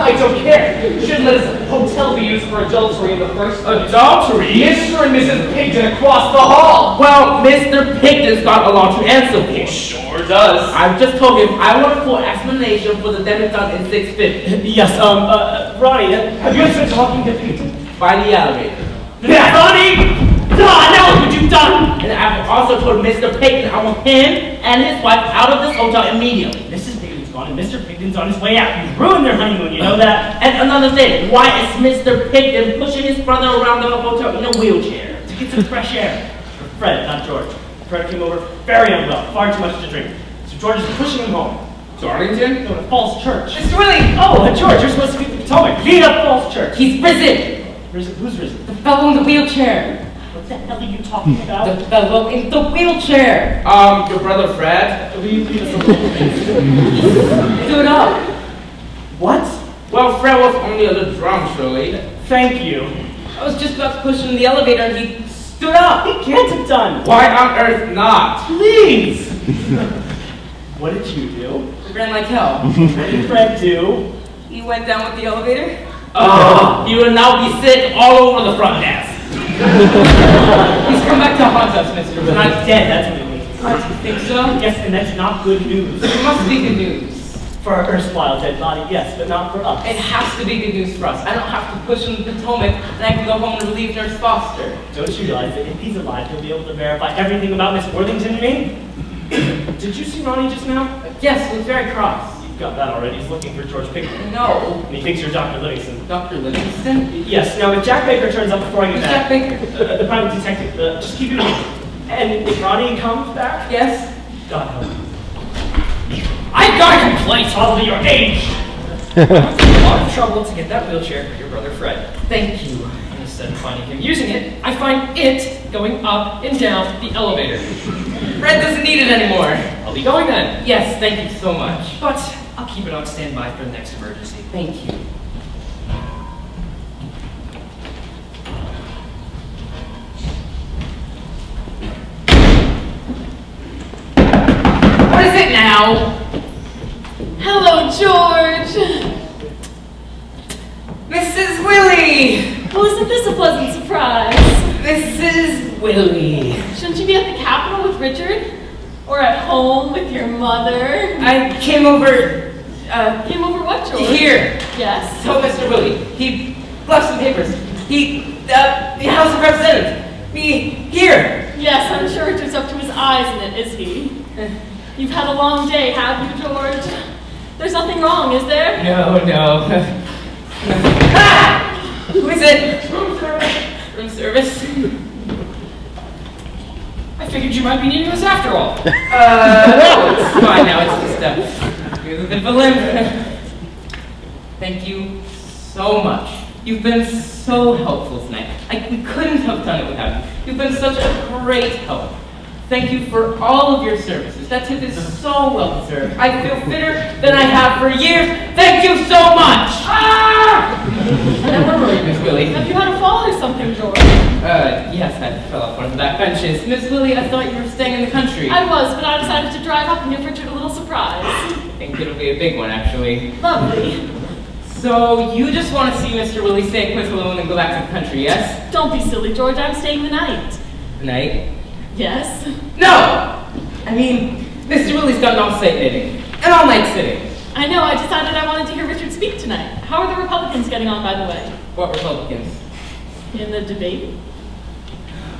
I don't care. You shouldn't let his hotel be used for adultery in the first place. Adultery? Mr. and Mrs. Pigden across the hall. Well, Mr. Pigden's got a lot to answer for. He sure does. I've just told him I want a full explanation for the damage done in 650 Yes, Ronnie, have you been talking to Pigden? by the elevator. Yeah, Ronnie! Now what you've done! And I've also told Mr. Pigden I want him and his wife out of this hotel immediately. Mrs. Pigden's gone and Mr. Pigden's on his way out. You've ruined their honeymoon, you know that? And another thing, why is Mr. Pigden pushing his brother around the hotel in a wheelchair? To get some fresh air. For Fred, not George. Fred came over very unwell, far too much to drink. So George is pushing him home. Darlington? No, to Falls Church. Mr. Willie! Oh, George, you're supposed to be at the Potomac. Lead up Falls Church. He's risen! Who's risen? The fellow in the wheelchair. What the hell are you talking about? The fellow in the wheelchair. Your brother Fred? Will you leave us alone? Stood up. What? Well, Fred was only a little drunk, surely. Thank you. I was just about to push him in the elevator and he stood up. He can't have done. Why on earth not? Please! What did you do? Ran like hell. What did Fred do? He went down with the elevator. You will now be sick all over the front desk. He's come back to haunt us, Mr. He's Willie. not dead, that's what it means. You think so? Yes, and that's not good news. It must be good news. For our erstwhile dead body, yes, but not for us. It has to be good news for us. I don't have to push him to the Potomac and I can go home and relieve Nurse Foster. Don't you realize that if he's alive, he'll be able to verify everything about Miss Worthington and me? Did you see Ronnie just now? Yes, he was very cross. You've got that already. He's looking for George Pigden. No. And he thinks you're Dr. Livingston. Dr. Livingston? Yes, now if Jack Baker turns up before I get Who's back, Jack Baker? The private detective, just keep it in. And if Ronnie comes back, Yes? God help him. I've got a complaint. Probably your age. A lot of trouble to get that wheelchair for your brother Fred. Thank you. Instead of finding him using it, I find it going up and down the elevator. Fred doesn't need it anymore. I'll be going then. Yes, thank you so much. But I'll keep it on standby for the next emergency. Thank you. What is it now? Hello, George. Mrs. Willie! Well, isn't this a pleasant surprise? Mrs. Willie. Shouldn't you be at the Capitol with Richard? Or at home with your mother? I came over, Came over what, George? here. Yes. So, Mr. Willie, he left some papers. The House of Representatives. Here. Yes, I'm sure Richard's up to his eyes in it, is he? You've had a long day, have you, George? There's nothing wrong, is there? No. Ah! Who is it? Room service. I figured you might be needing us after all. No, it's fine now. It's just a bit of a limp. Thank you so much. You've been so helpful tonight. We couldn't have done it without you. You've been such a great help. Thank you for all of your services. That tip is so well deserved. I feel fitter than I have for years. Thank you so much! Ah! Where were you, Miss Willie? Have you had a fall or something, George? Yes, I fell off one of the back benches. Miss Willie, I thought you were staying in the country. I was, but I decided to drive up and give Richard a little surprise. I think it'll be a big one, actually. Lovely. So, you just want to see Mr. Willie stay quick alone and go back to the country, yes? Don't be silly, George. I'm staying the night. The night? Yes? No! I mean, Mr. Willie's got an all-state knitting. An all-night sitting. I know. I decided I wanted to hear Richard speak tonight. How are the Republicans getting on, by the way? What Republicans? In the debate?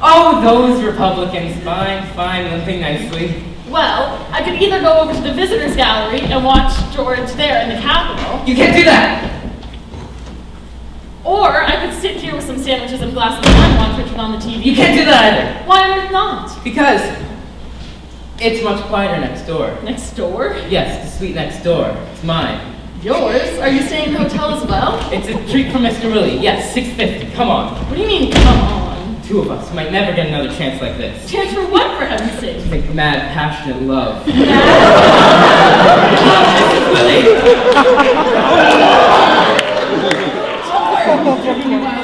Oh, those Republicans. Fine, limping nicely. Well, I could either go over to the visitors gallery and watch George there in the Capitol. You can't do that! Or I could sit here with some sandwiches and a glass of wine and watch Richard on the TV. You can't do that either. Why on earth not? Because it's much quieter next door. Next door? Yes, the suite next door. It's mine. Yours? Are you staying in the hotel as well? It's a treat for Mr. Willie. Yes, $6.50. Come on. What do you mean, come on? Two of us might never get another chance like this. Chance for what, for heaven's sake? To make mad, passionate love. Mrs. Willie!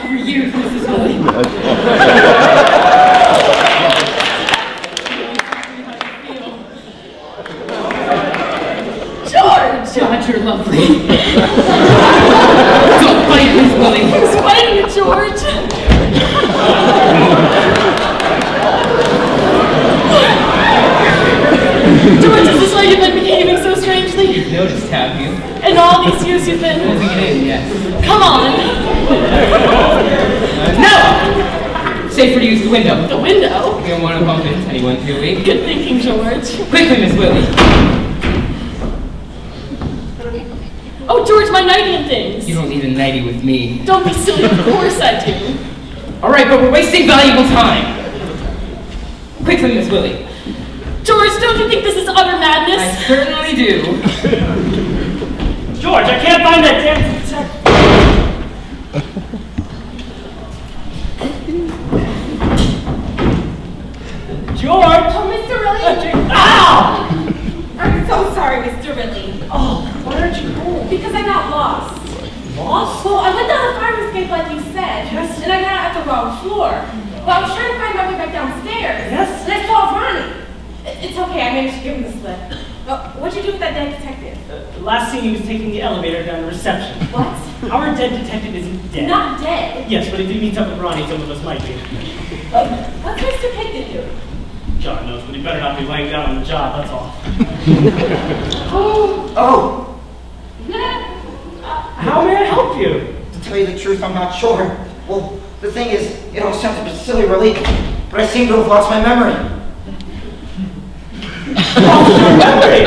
For years, Mrs. Willie. George! God, you're lovely. Don't fight, Miss Willie. Who's fighting you, George? George, is this why you've been behaving so strangely? You've noticed, have you? In all these years you've been... Moving it in, yes. Come on! No! Safer to use the window. The window? We don't want to bump into anyone, do we? Good thinking, George. Quickly, Miss Willie. Oh, George, my nightie and things. You don't need a nightie with me. Don't be silly, of course I do. All right, but we're wasting valuable time. Quickly, Miss Willie. George, don't you think this is utter madness? I certainly do. George, I can't find that damn... George! Oh, Mr. Willie? Ow! I'm so sorry, Mr. Willie. Oh, why aren't you home? Because I got lost. Lost? Well, I went down the fire escape like you said. Yes. And I got out at the wrong floor. Well, I was trying to find my way back downstairs. Yes. And I saw Ronnie. It's okay, I managed to give him the slip. What'd you do with that dead detective? Last scene, he was taking the elevator down to reception. What? Our dead detective isn't dead. Not dead. Yes, but if he meets up with Ronnie, some of us might be. What's Mr. Pigden doing? God knows, but he better not be laying down on the job, that's all. Oh, How may I help you? to tell you the truth, I'm not sure. Well, the thing is, it all sounds a bit silly, really, but I seem to have lost my memory. Lost your memory?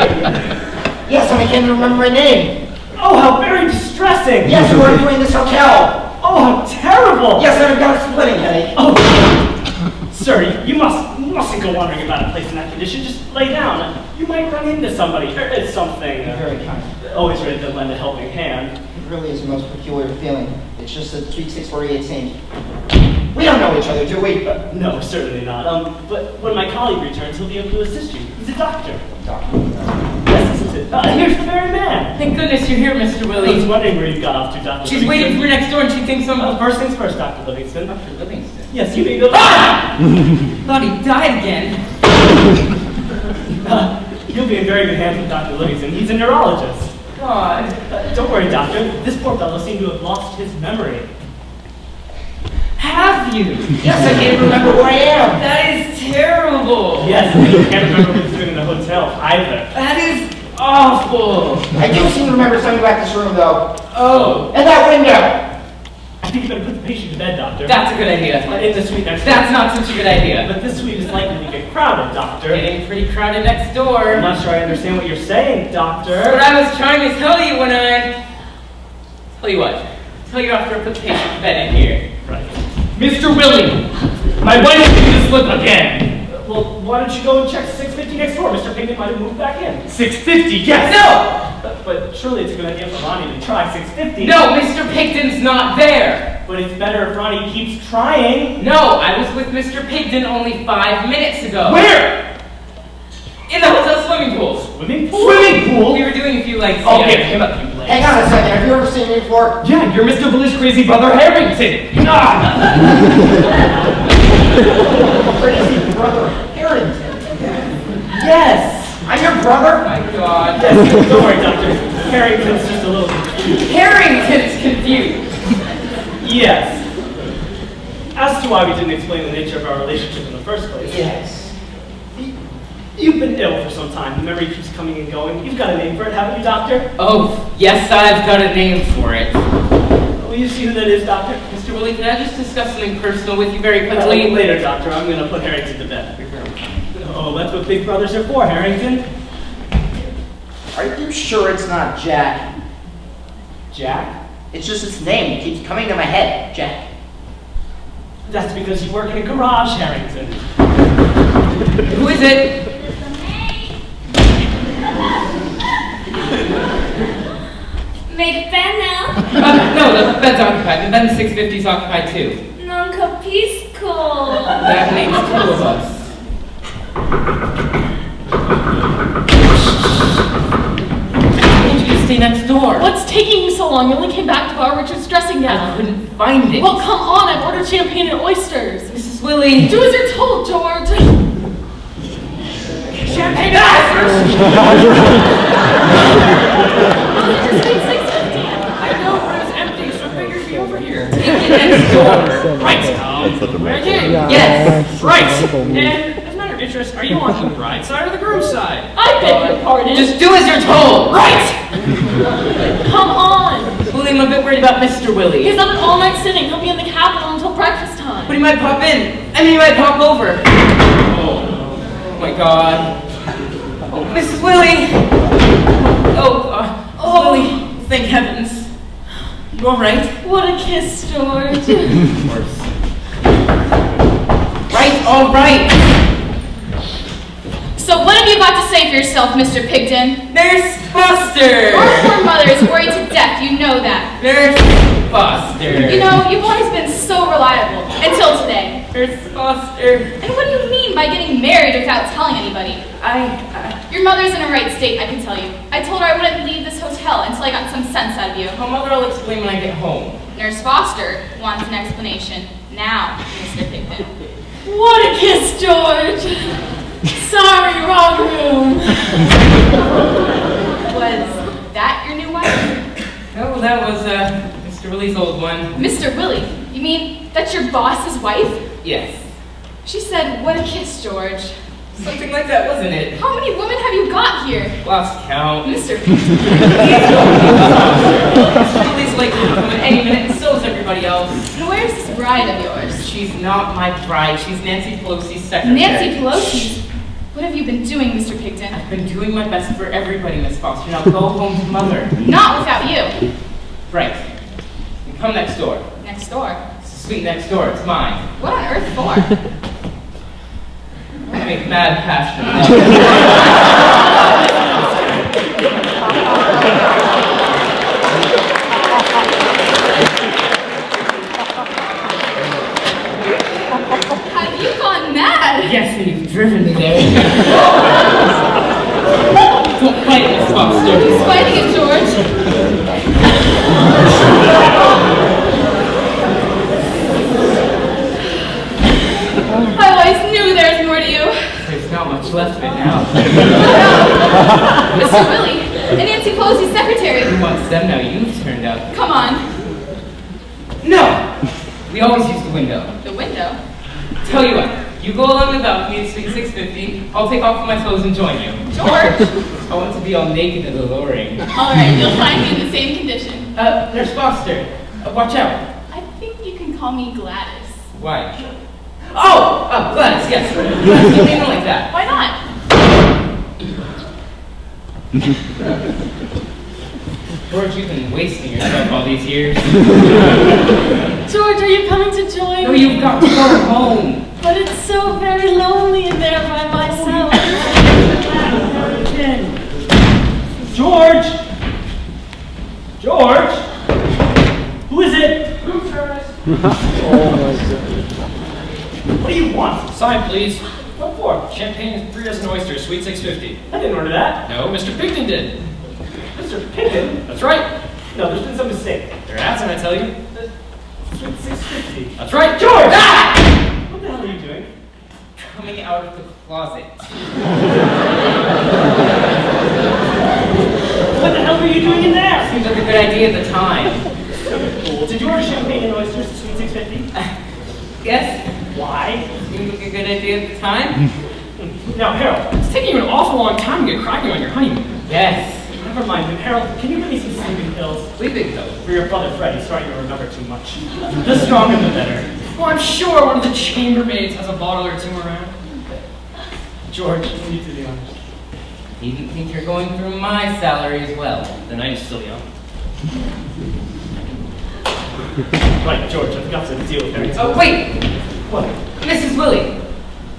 Yes, and I can't even remember my name. Oh, how very distressing! Yes, we're doing this hotel. Oh, how terrible! Yes, and I've got a splitting headache. Oh, sir, you mustn't go wandering about a place in that condition. Just lay down. You might run into somebody or something. Very kind. Always ready to lend a helping hand. It really is the most peculiar feeling. It's just that Suite 648 seems... We don't know each other, do we? No, certainly not. But when my colleague returns, he'll be able to assist you. He's a doctor. Doctor. Yes, isn't it? Here's the very man. Thank goodness you're here, Mr. I was Willie. wondering where you got off to, Dr. She's waiting for next door and she thinks I'm... First things first, Dr. Livingston. Dr. Livingston? Yes, you may go. Thought he died again. You'll be in very good hands with Dr. Livingston. He's a neurologist. God. Don't worry, doctor. This poor fellow seemed to have lost his memory. Have you? Yes, I can't remember where I am. That is terrible. Yes, and you can't remember what he was doing in the hotel either. That is awful. I do seem to remember something about this room, though. Oh. And that window. I think you better put the patient to bed, doctor. That's a good idea. In the suite next door. That's not such a good idea. But this suite is likely to get crowded, doctor. Getting pretty crowded next door. I'm not sure I understand what you're saying, doctor. What I was trying to tell you when I... Tell you what. Tell you after I put the patient to bed in here. Right. Mr. Willie, my wife took the slip again. Well, why don't you go and check 650 next door? Mr. Pinkett might have moved back in. 650, yes! No! But surely it's a good idea for Ronnie to try 650. No, Mr. Pigden's not there. But it's better if Ronnie keeps trying. No, I was with Mr. Pigden only 5 minutes ago. Where? In the hotel swimming pool. Swimming pool? Swimming pool? We were doing a few legs Oh, together. give him a few legs. Hang on a second, have you ever seen me before? Yeah, you're Mr. Willie's crazy brother Harrington. Crazy brother Harrington. Yes. I'm your brother? My God. Yes, don't worry, doctor. Harrington's just a little confused. Harrington's confused. Yes. As to why we didn't explain the nature of our relationship in the first place. Yes. You've been ill for some time. The memory keeps coming and going. You've got a name for it, haven't you, doctor? Oh, yes, I've got a name for it. Will you see who that is, doctor? Mr. Willie, can I just discuss something personal with you very quickly? Later, doctor. I'm going to put Harrington to bed. Oh, that's what big brothers are for, Harrington. Are you sure it's not Jack? Jack? It's just its name. It keeps coming to my head. Jack. That's because you work in a garage, Harrington. Who is it? Make bed now. No, the bed's occupied. The bed in 650 is occupied too. Non capisco. That makes 2 of us. I told you to stay next door. What's taking you so long? You only came back to borrow Richard's dressing I gown. couldn't find it. Well, come on. I've ordered champagne and oysters. Mrs. Willie. Do as you're told, George. Champagne and oysters! Just paid $6.50. I know, but it was empty, so I figured it'd be over here. Take it next door. Right. Okay. Yes. Right. And as a matter of interest, are you on the bride side or the groom side? I beg your pardon. Just do as you're told. Right! Come on. Willie, I'm a bit worried about Mr. Willie. He's up an all-night sitting. He'll be in the Capitol until breakfast time. But he might pop in. I mean, he might pop over. Oh my God. Oh, Mrs. Willie. Oh, God. Oh. Willie, thank heavens. You all right? What a kiss, George. Right, all right. So what have you got to say for yourself, Mr. Pigden? Nurse Foster. Your poor mother is worried to death, you know that. Nurse Foster. You know, you've always been so reliable, until today. Nurse Foster. And what do you mean by getting married without telling anybody? Your mother's in a right state, I can tell you. I told her I wouldn't leave this hotel until I got some sense out of you. My mother will explain when I get home. Nurse Foster wants an explanation. Now, Mr. Pigden. What a kiss, George. Sorry, wrong room. Was that your new wife? No, that was Mr. Willie's old one. Mr. Willie? You mean that's your boss's wife? Yes. She said, what a kiss, George. Something like that, wasn't it? How many women have you got here? Lost count. Mr. Mr. Willie's likely to come at any minute, and so is everybody else. And where's this bride of yours? She's not my bride. She's Nancy Pelosi's secretary. Nancy Pelosi's? What have you been doing, Mr. Pigden? I've been doing my best for everybody, Miss Foster. Now go home to Mother. Not without you. Right. You come next door. Next door. It's the suite next door. It's mine. What on earth for? I make mad passion. Have you gone mad? Yes, and you've driven me there. Don't fight, Miss Who's fighting it, George? I always knew there was more to you. There's not much left of it now. Mr. Willie, and Nancy Pelosi's secretary. Who wants them now? You've turned up. Come on. No! We always use the window. The window? Tell you what, you go along the balcony to Suite 650. I'll take off my clothes and join you. George! I want to be all naked and alluring. Alright, you'll find me in the same condition. Nurse Foster, watch out. I think you can call me Gladys. Why? Oh, Gladys, yes. Gladys, you name like that. Why not? George, you've been wasting yourself all these years. George, are you coming to join No, me? you've got to go home. But it's so very lonely in there by myself. George! George! Who is it? Room service. What do you want? Sign, please. What for? Champagne, 3 dozen oysters, Suite 650. I didn't order that. No, Mr. Pigton did. Mr. Pickett? That's right. No, there's been some mistake. There has, and I tell you. Suite 650. That's right. George! Ah! What the hell are you doing? Coming out of the closet. What the hell were you doing in there? Seems like a good idea at the time. Cool. Did you order champagne and oysters to Suite 650? Yes? Why? Seems like a good idea at the time. Now, Harold. It's taking you an awful long time to get cracking on your honeymoon. Yes. Never mind. Harold, can you give me some sleeping pills? Sleeping pills? For your brother Fred, he's starting to remember too much. The stronger the better. Well, I'm sure one of the chambermaids has a bottle or two around. George, you need to be honest. You didn't think you're going through my salary as well. The night is still young. Right, George, I've got to deal with everything. Oh, wait! What? Mrs. Willie!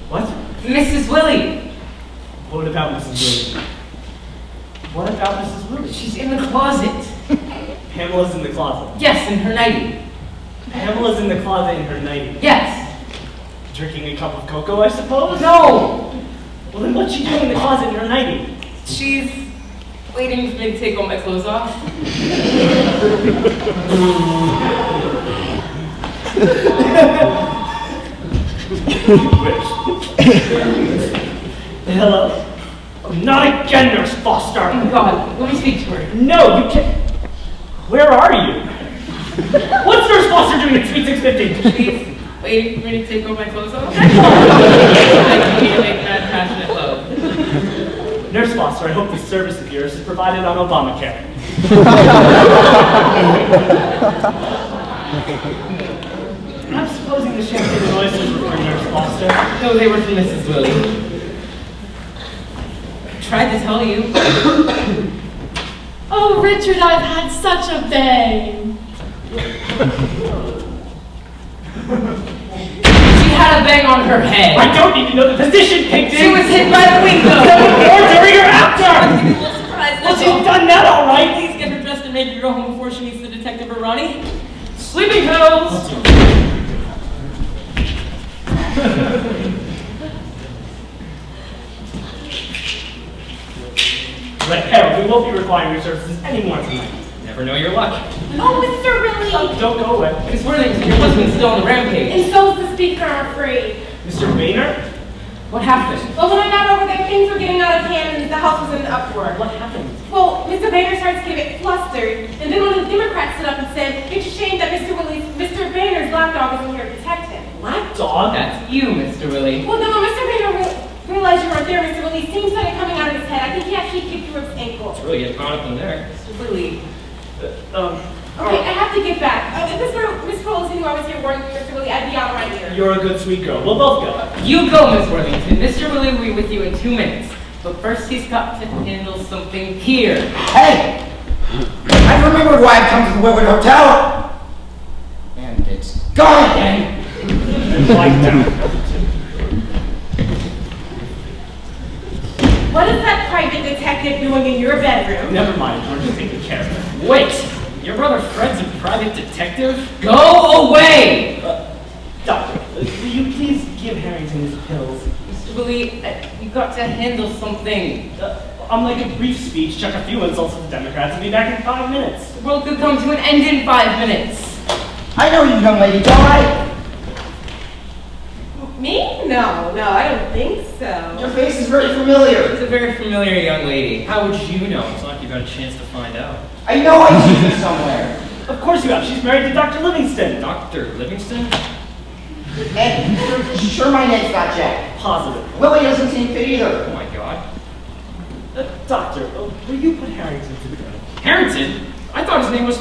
What? Mrs. Willie! What about Mrs. Willie? What about Mrs. Willie? She's in the closet. Pamela's in the closet. Yes, in her nightie. Pamela's in the closet in her nightie. Yes. Drinking a cup of cocoa, I suppose? No! Well, then what's she doing in the closet in her nightie? She's waiting for me to take all my clothes off. Hello? Not again, Nurse Foster! Oh, God. Let me speak to her. No, you can't. Where are you? What's Nurse Foster doing at Suite 650? She's waiting for me to take all my clothes off. I need to make that passionate love. Nurse Foster, I hope this service of yours is provided on Obamacare. I'm supposing the champagne and oysters were for Nurse Foster. No, they were from Mrs. Willie. I tried to tell you. Oh, Richard, I've had such a bang. She had a bang on her head. I don't need to know the position, Pigton! She was hit by the window! Before, during, or after! I'm a little surprised. Well, she's done that all right! Please get her dressed and make her go home before she meets the detective or Ronnie. Sleeping pills! But Harold, we won't be requiring your services anymore tonight. Never know your luck. Oh, Mr. Willie! Oh, don't go away. Miss Worthington, your husband's still on the rampage. And so's the speaker, I'm afraid. Mr. Boehner? What happened? Well, when I got over there, things were getting out of hand and the house was in an uproar. What happened? Well, Mr. Boehner starts to get flustered, and then one of the Democrats stood up and said, it's a shame that Mr. Boehner's lapdog isn't here to protect him. Lapdog? That's you, Mr. Willie. Well, no, Mr. Boehner realized you weren't there, Mr. Willie. Things started coming out of his head. I think he actually kicked through his ankle. It's really getting caught up in there. Mr. Willie. Okay, I have to get back. If Miss Pelosi knew I was here warning you, Mr. Willie, I'd be out right here. You're a good, sweet girl. We'll both go. You go, Miss Worthington. Mr. Willie will be with you in 2 minutes. But first he's got to handle something here. Hey! I remembered why I come to the Willard Hotel! And it's gone again! Like that. What is that private detective doing in your bedroom? Never mind, we're just taking care of it. Wait! Your brother Fred's a private detective? Go away! Doctor, will you please give Harrington his pills? Mr. Willie, you've got to handle something. I'm like a brief speech, chuck a few insults at the Democrats, and be back in 5 minutes. The world could come to an end in 5 minutes. I know you, young lady, don't I? Me? No, I don't think so. Your face is very familiar. She's a very familiar young lady. How would you know? It's not like you've had a chance to find out. I know I've seen you somewhere. Of course you have. She's married to Dr. Livingston. Dr. Livingston? And you're sure my name's not Jack? Positive. Willie doesn't seem fit either. Oh my god. Doctor, will you put Harrington to bed? Harrington? I thought his name was...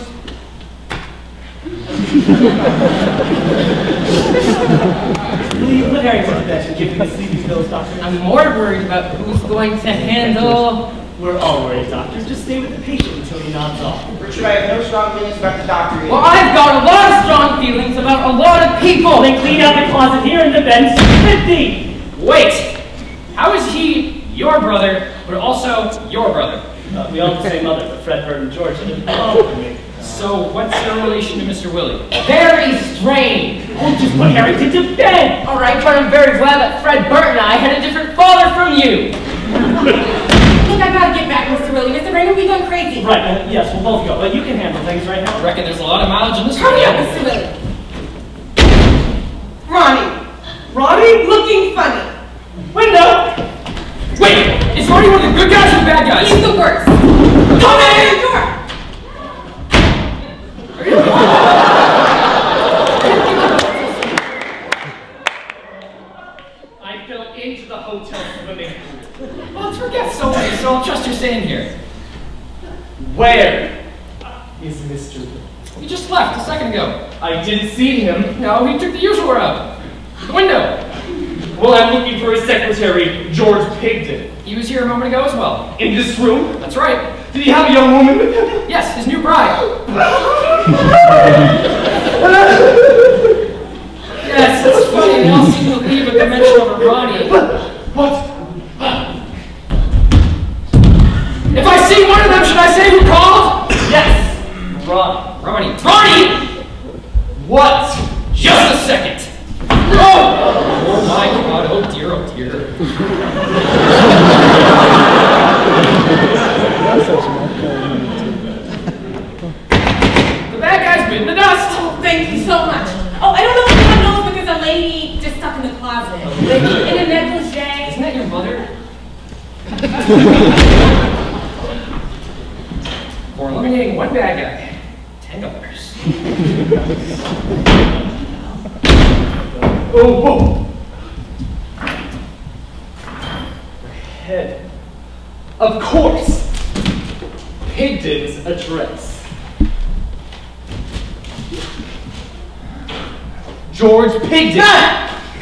Will you put Harrington to bed and give him the sleeping pills, Doctor? I'm more worried about who's going to handle... We're all worried, Doctor. Just stay with the patient until he nods off. Richard, I have no strong feelings about the doctor either. Well, I've got a lot of strong feelings about a lot of people. Then clean out the closet here in the bench 50! Wait! How is he your brother, but also your brother? We all have the same mother, but Fred, Bert, and George didn't belong to me. So, what's your relation to Mr. Willie? Very strange. We'll just put Harrington to bed! All right, but I'm very glad that Fred, Bert, and I had a different father from you. I think I gotta get back, Mr. Willie. Mr. Raymond, we going crazy. Right, yes, we'll both go. But you can handle things right now. I reckon there's a lot of mileage in this Hurry one. up, Mr. Willie. Ronnie, Ronnie? looking funny. Window! Wait! Is Ronnie one of the good guys or the bad guys? He's the worst. Come in! Door. I fell into the hotel swimming pool. Well, let's forget so I'll trust you're staying here. Where is Mr. Willie? He just left a second ago. I didn't see him. No, he took the usual route. The window. Well, I'm looking for his secretary, George Pigden. He was here a moment ago as well. In this room? That's right. Did he have a young woman with him? Yes, his new bride. Yes, it's funny. They all seem to leave at the mention of a Ronnie. What? If I see one of them, should I say who called? Yes! Ronnie. Ronnie! What? Just a second. Oh my god, oh dear, oh dear. The bad guy's bitten the dust. Oh, thank you so much. Oh, I don't know if anyone knows, but there's a lady just stuck in the closet. In a negligee. Isn't that your mother? For eliminating one bad guy, $10. Oh, head. Of course. Pigden's address. George Pigden.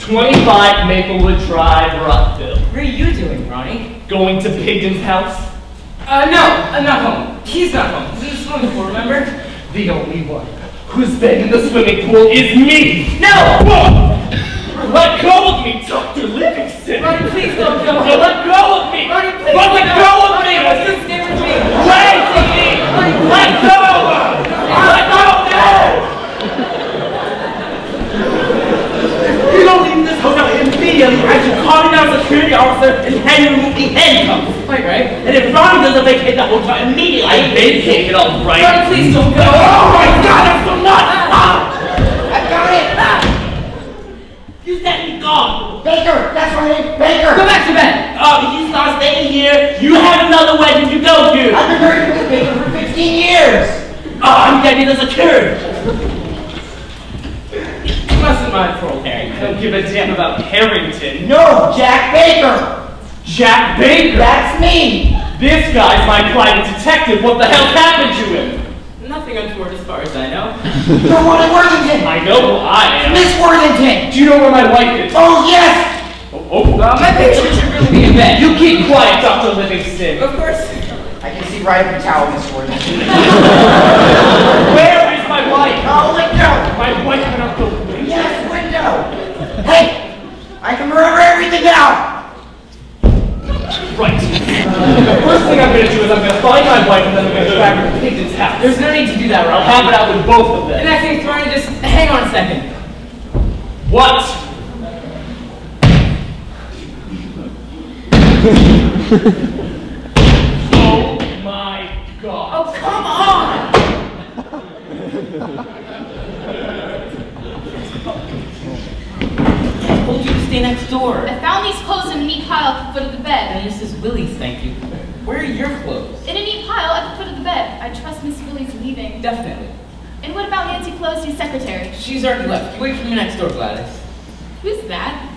25 Maplewood Drive, Rockville. What are you doing, Ronnie? Going to Pigden's house? No, I'm not home. He's not home. He's in the swimming pool, remember? The only one who's been in the swimming pool is me. No! Let go of me, Dr. Livingston! Ronnie, please don't go. Let go of me! Ronnie, please Let go of me! Ronnie, stay with me. Wait for me! Let go! Let go now! You don't leave this hotel immediately. I should call in our security officer and hand you the handcuffs. Quite right. And if Ronnie doesn't vacate the hotel immediately, I vacated, all right. Ronnie, please don't go. Oh my God, I'm so nuts! I got it! You said he's gone. Baker, that's my name, Baker. Go back to bed. He's not staying here. You have another wedding to go to. I've been married with Baker for 15 years. I'm getting the security. Mustn't mind for old Harry. I don't give a damn about Harrington. No, Jack Baker. Jack Baker! That's me. This guy's my private detective. What the hell happened to him? Nothing untoward as far as I know. You're one in Worthington. I know who I am. Miss Worthington. Do you know where my wife is? Oh, yes. My picture should really be in bed. You keep quiet, Dr. Livingston. Of course. I can see right up your towel, Miss Worthington. Where is my wife? Oh, window. My wife went out the window. Yes, window. Hey, I can remember everything now. Right. The first thing I'm going to do is I'm going to find my wife and then I'm going to drag her to Pigden's house. There's no need to do that, I'll Ronnie. have it out with both of In them. that case, Ronnie, just hang on a second. What? Come on! I told you to stay next door. I found these clothes in a neat pile at the foot of the bed. And Mrs. Willie's, thank you. Where are your clothes? In a neat pile at the foot of the bed. I trust Miss Willie's leaving. Definitely. And what about Nancy Pelosi's secretary? She's already left. You wait for me next door, Gladys. Who's that?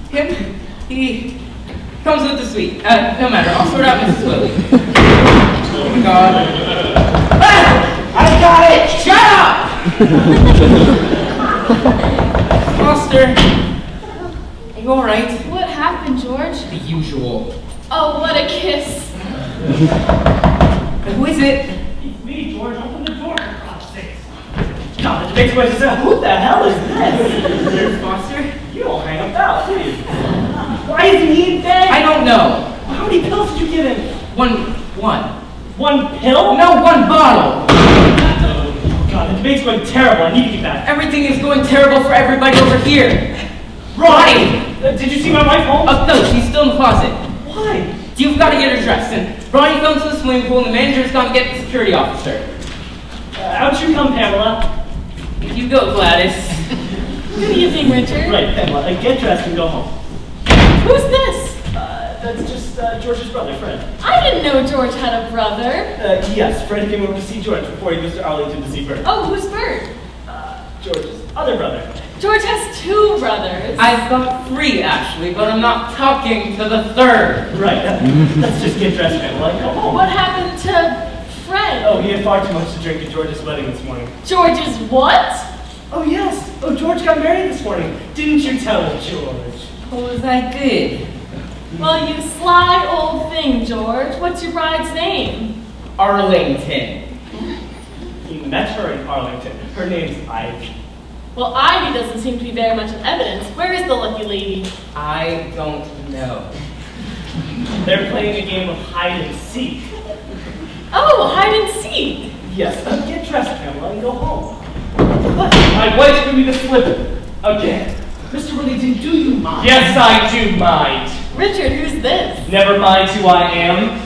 Him? He comes with the suite. No matter. I'll sort out Mrs. Willie. Oh my God. Ah! I got it! Shut up! Foster, are you alright? What happened, George? The usual. Oh, what a kiss. Who is it? It's me, George. Open the door, for God's sakes. God, the big question is, who the hell is this? Foster? You don't hang about, please. Why isn't he in bed? I don't know. How many pills did you give him? One. One pill? No, one bottle. Oh, God, the debate's going terrible. I need to get back. Everything is going terrible for everybody over here. Ronnie! Did you see my wife home? No, she's still in the closet. Why? You've got to get her dressed, and Ronnie fell into the swimming pool, and the manager's gone to get the security officer. How'd you come, Pamela? You go, Gladys. Good evening, Richard. Right, Pamela, get dressed and go home. Who's this? That's just George's brother, Fred. I didn't know George had a brother. Yes, Fred came over to see George before he goes to Arlington to see Bert. Oh, who's Bert? George's other brother. George has two brothers. I've got 3, actually, but I'm not talking to the 3rd. Right, let's just get dressed, Pamela, and go home. What happened to Fred? Oh, he had far too much to drink at George's wedding this morning. George's what? Oh, yes. Oh, George got married this morning. Didn't you tell him, George? Oh, I did. Well, you sly old thing, George. What's your bride's name? Arlington. He met her in Arlington. Her name's Ivy. Well, Ivy doesn't seem to be very much in evidence. Where is the lucky lady? I don't know. They're playing a game of hide and seek. Oh, hide and seek. Yes, get dressed, Pamela, and go home. What? My wife's giving me the slip again. Mr. Worthington, do you mind? Yes, I do mind. Richard, who's this? Never mind who I am.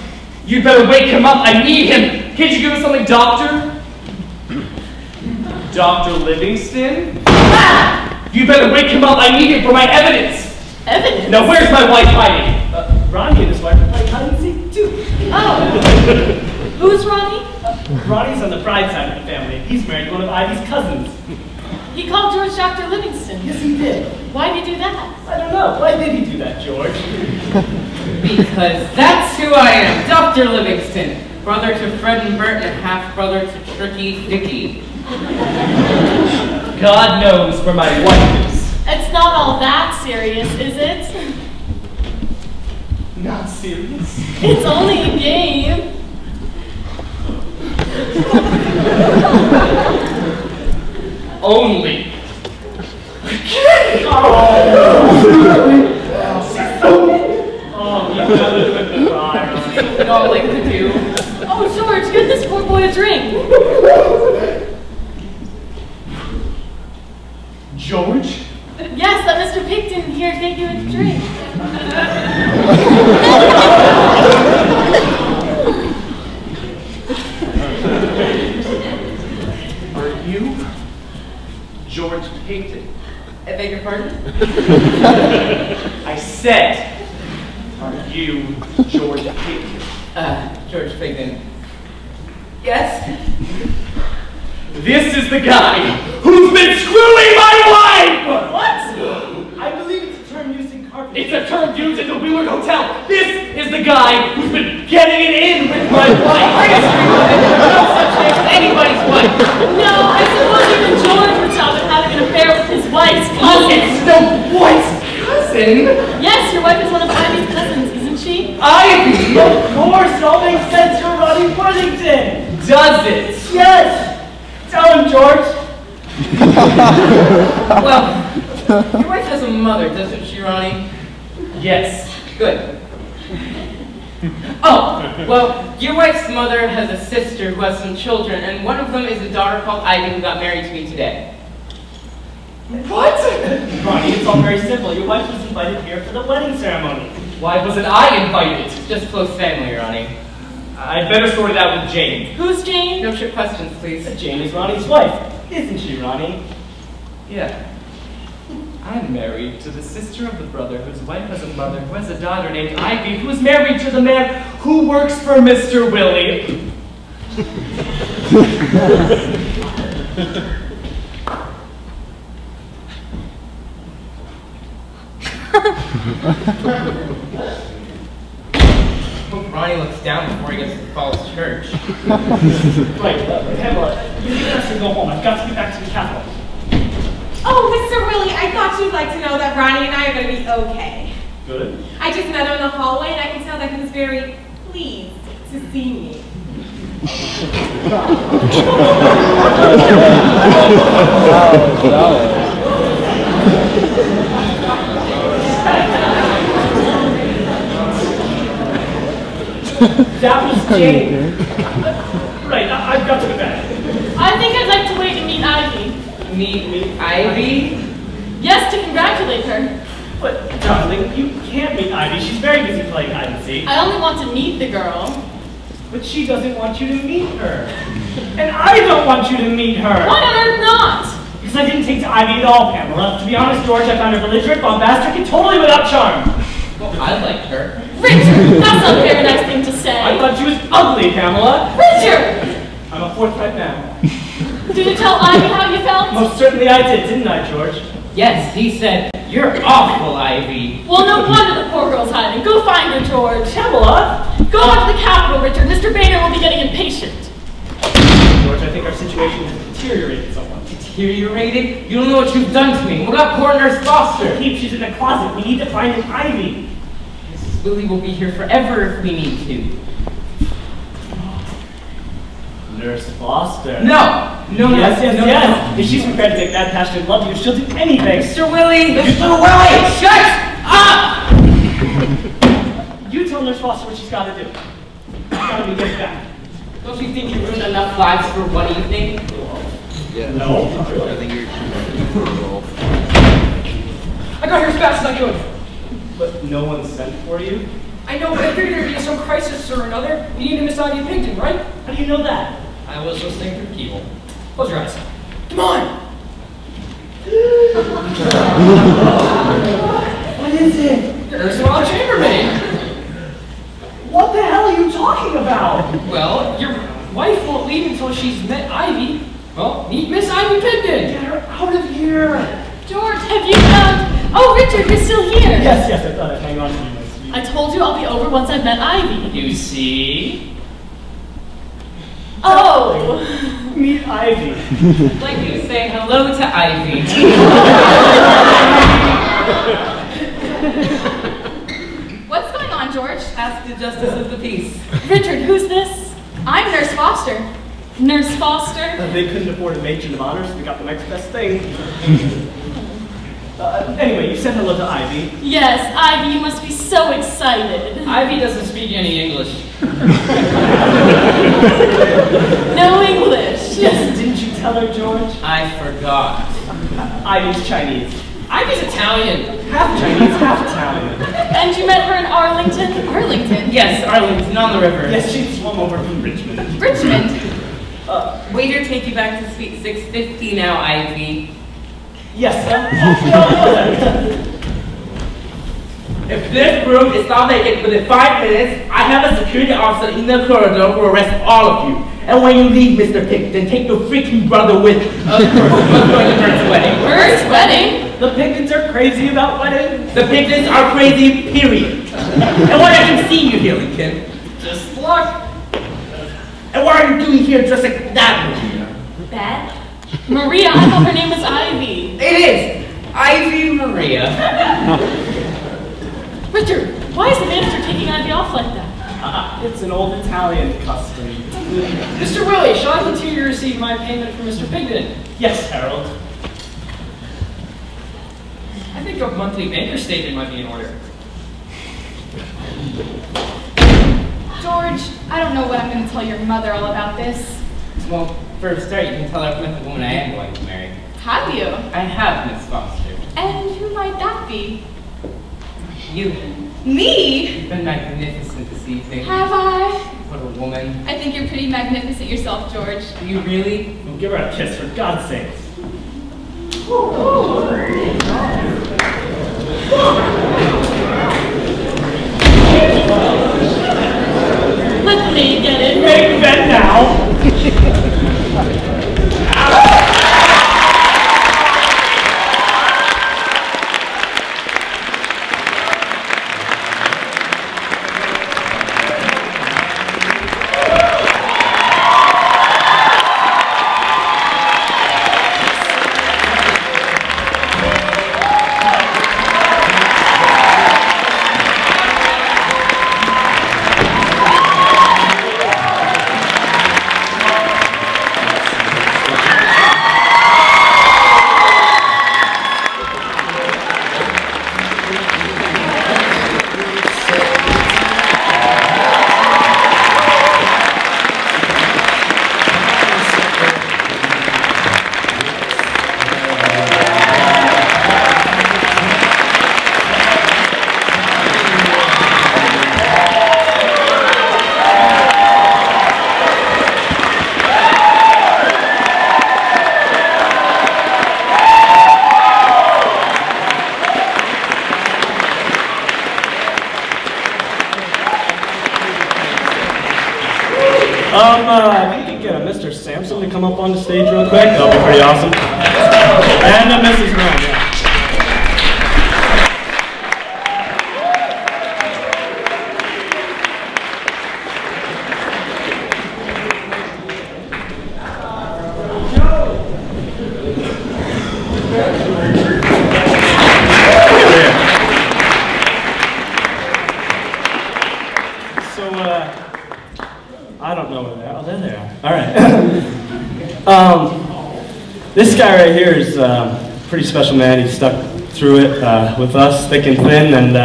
You'd better wake him up. I need him. Can't you give us something, Doctor? Dr. Livingston? Ah! You better wake him up. I need him for my evidence. Evidence? Now, where's my wife hiding? Ronnie and his wife are playing hide and seek, too. Oh. Who's Ronnie? Ronnie's on the bride side of the family. He's married to one of Ivy's cousins. He called George Dr. Livingston. Yes, he did. Why'd he do that? I don't know. Why did he do that, George? Because that's who I am, Dr. Livingston. Brother to Fred and Bert and half-brother to Tricky Dicky. God knows where my wife is. It's not all that serious, is it? Not serious. It's only a game. Only. Oh, you gotta do it to cry. We all like to do. Oh, George, get this poor boy a drink. George? Yes, let Mr. Picton here get you a drink. Are you George Payton? I beg your pardon? I said, are you George Payton? George Pigden. Yes? This is the guy who's been screwing my wife! What? I believe it's a term used in carpentry. It's a term used at the Wheeler Hotel. This is the guy who's been getting it in with my wife. No such thing as anybody's wife. No, I suppose even George would stop at having an affair with his wife's cousin. It's no wife's cousin. Yes, your wife is one of Ivy's cousins, isn't she? Ivy! Of course, it all makes sense. You're Ronnie Worthington. Does it? Yes. Tell him, George. Well, your wife has a mother, doesn't she, Ronnie? Yes. Good. Oh, well, your wife's mother has a sister who has some children, and one of them is a daughter called Ivy who got married to me today. What? Ronnie, it's all very simple. Your wife was invited here for the wedding ceremony. Why wasn't I invited? Just close family, Ronnie. I'd better sort it out with Jane. Who's Jane? No trick questions, please. Jane is Ronnie's wife. Isn't she, Ronnie? Yeah. I'm married to the sister of the brother whose wife has a mother who has a daughter named Ivy who is married to the man who works for Mr. Willie. Hope Ronnie looks down before he gets to Falls Church. Right, Pamela, you have to go home. I've got to get back to the Capitol. Oh, Mr. Willie, I thought you'd like to know that Ronnie and I are going to be okay. Good. I just met him in the hallway, and I can tell that he was very pleased to see me. That was Jane. Right, I've got to get back. I think I'd like to wait and meet Ivy. Meet Ivy? Yes, to congratulate her. But, darling, you can't meet Ivy. She's very busy playing hide and seek. I only want to meet the girl. But she doesn't want you to meet her. And I don't want you to meet her. Why on earth not? Because I didn't take to Ivy at all, Pamela. To be honest, George, I found her belligerent, bombastic, and totally without charm. Well, I liked her. Richard, that's not a very nice thing to say. I thought she was ugly, Pamela. Richard! I'm a forthright man. Did you tell Ivy how you felt? Most certainly I did, didn't I, George? Yes, he said, "You're awful, Ivy." Well, no wonder the poor girl's hiding. Go find her, George. Pamela! Go on to the Capitol, Richard. Mr. Boehner will be getting impatient. George, I think our situation has deteriorated somewhat. Deteriorated? You don't know what you've done to me. What about poor Nurse Foster? She's in the closet. We need to find an Ivy. Mrs. Willie will be here forever if we need to. Nurse Foster. No! Yes. If she's prepared to make that passionate love to you, she'll do anything. Mr. Willie! Mr. Willie! Shut up! You tell Nurse Foster what she's got to do. She's got to be getting back. Don't you think you ruined enough lives for one evening? Yeah. No. I think you're. I got here as fast as I could. But no one sent for you? I know, but I figured there'd be some crisis or another. You need to Miss Ivy Pigton, right? How do you know that? I was listening through the keyhole. Close your eyes. Come on! What is it? There's another chambermaid. What the hell are you talking about? Well, your wife won't leave until she's met Ivy. Well, meet Miss Ivy Pigton. Get her out of here. George, have you found... Oh, Richard, you're still here. Yes, I thought I'd hang on to you. I told you I'll be over once I've met Ivy. You see? Oh! Meet Ivy. Like you say hello to Ivy. What's going on, George? Ask the Justice of the Peace. Richard, who's this? I'm Nurse Foster. Nurse Foster? They couldn't afford a matron of honor, so they got the next best thing. Anyway, you said hello to Ivy. Yes, Ivy, you must be so excited. Ivy doesn't speak any English. No English. Yes, didn't you tell her, George? I forgot. Ivy's Chinese. Ivy's Italian. Half Chinese, half Italian. And you met her in Arlington? Arlington? Yes, Arlington, on the river. Yes, she swum over from Richmond. Richmond? Waiter, take you back to suite 650 now, Ivy. Yes, If this room is not vacant within 5 minutes, I have a security officer in the corridor who will arrest all of you. And when you leave, Mr. Pigton, take your freaking brother with you. Of course, what's going to Bert's wedding? Bert's wedding? The Pigtons are crazy about weddings. The Pigtons are crazy, period. And why have you seen you here, Lincoln? Just luck. And what are you doing here dressed like that, Maria? Beth? Maria, I thought her name was Ivy. It is! Ivy Maria. Richard, why is the manager taking Ivy off like that? It's an old Italian custom. Mr. Willie, shall I continue to receive my payment from Mr. Pigton? Yes, Harold. I think a monthly banker statement might be in order. George, I don't know what I'm going to tell your mother all about this. Well, for a start, you can tell her I've met the woman I am going to marry. Have you? I have, Miss Foster. And who might that be? You. Me? You've been magnificent this evening. Have I? What a woman. I think you're pretty magnificent yourself, George. Do you really? Well, give her a kiss, for God's sakes. Let me get it. Make that now! If you could get a Mr. Sampson to come up on the stage real quick, that'll be pretty awesome. And a Mrs. Brown, yeah. I don't know where they are. Oh, there they are. All right. This guy right here is a pretty special man. He stuck through it with us, thick and thin, and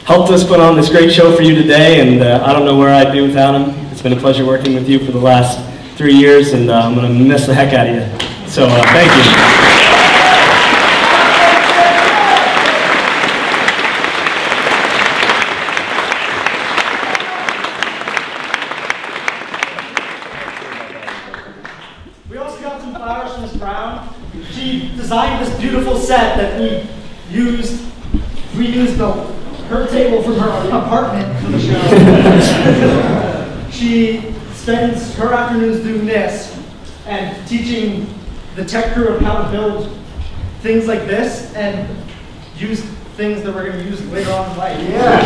helped us put on this great show for you today. And I don't know where I'd be without him. It's been a pleasure working with you for the last 3 years, and I'm going to miss the heck out of you. So thank you. She designed this beautiful set that we used. We used her table from her apartment for the show. She spends her afternoons doing this and teaching the tech crew of how to build things like this and use things that we're going to use later on in life. Yeah.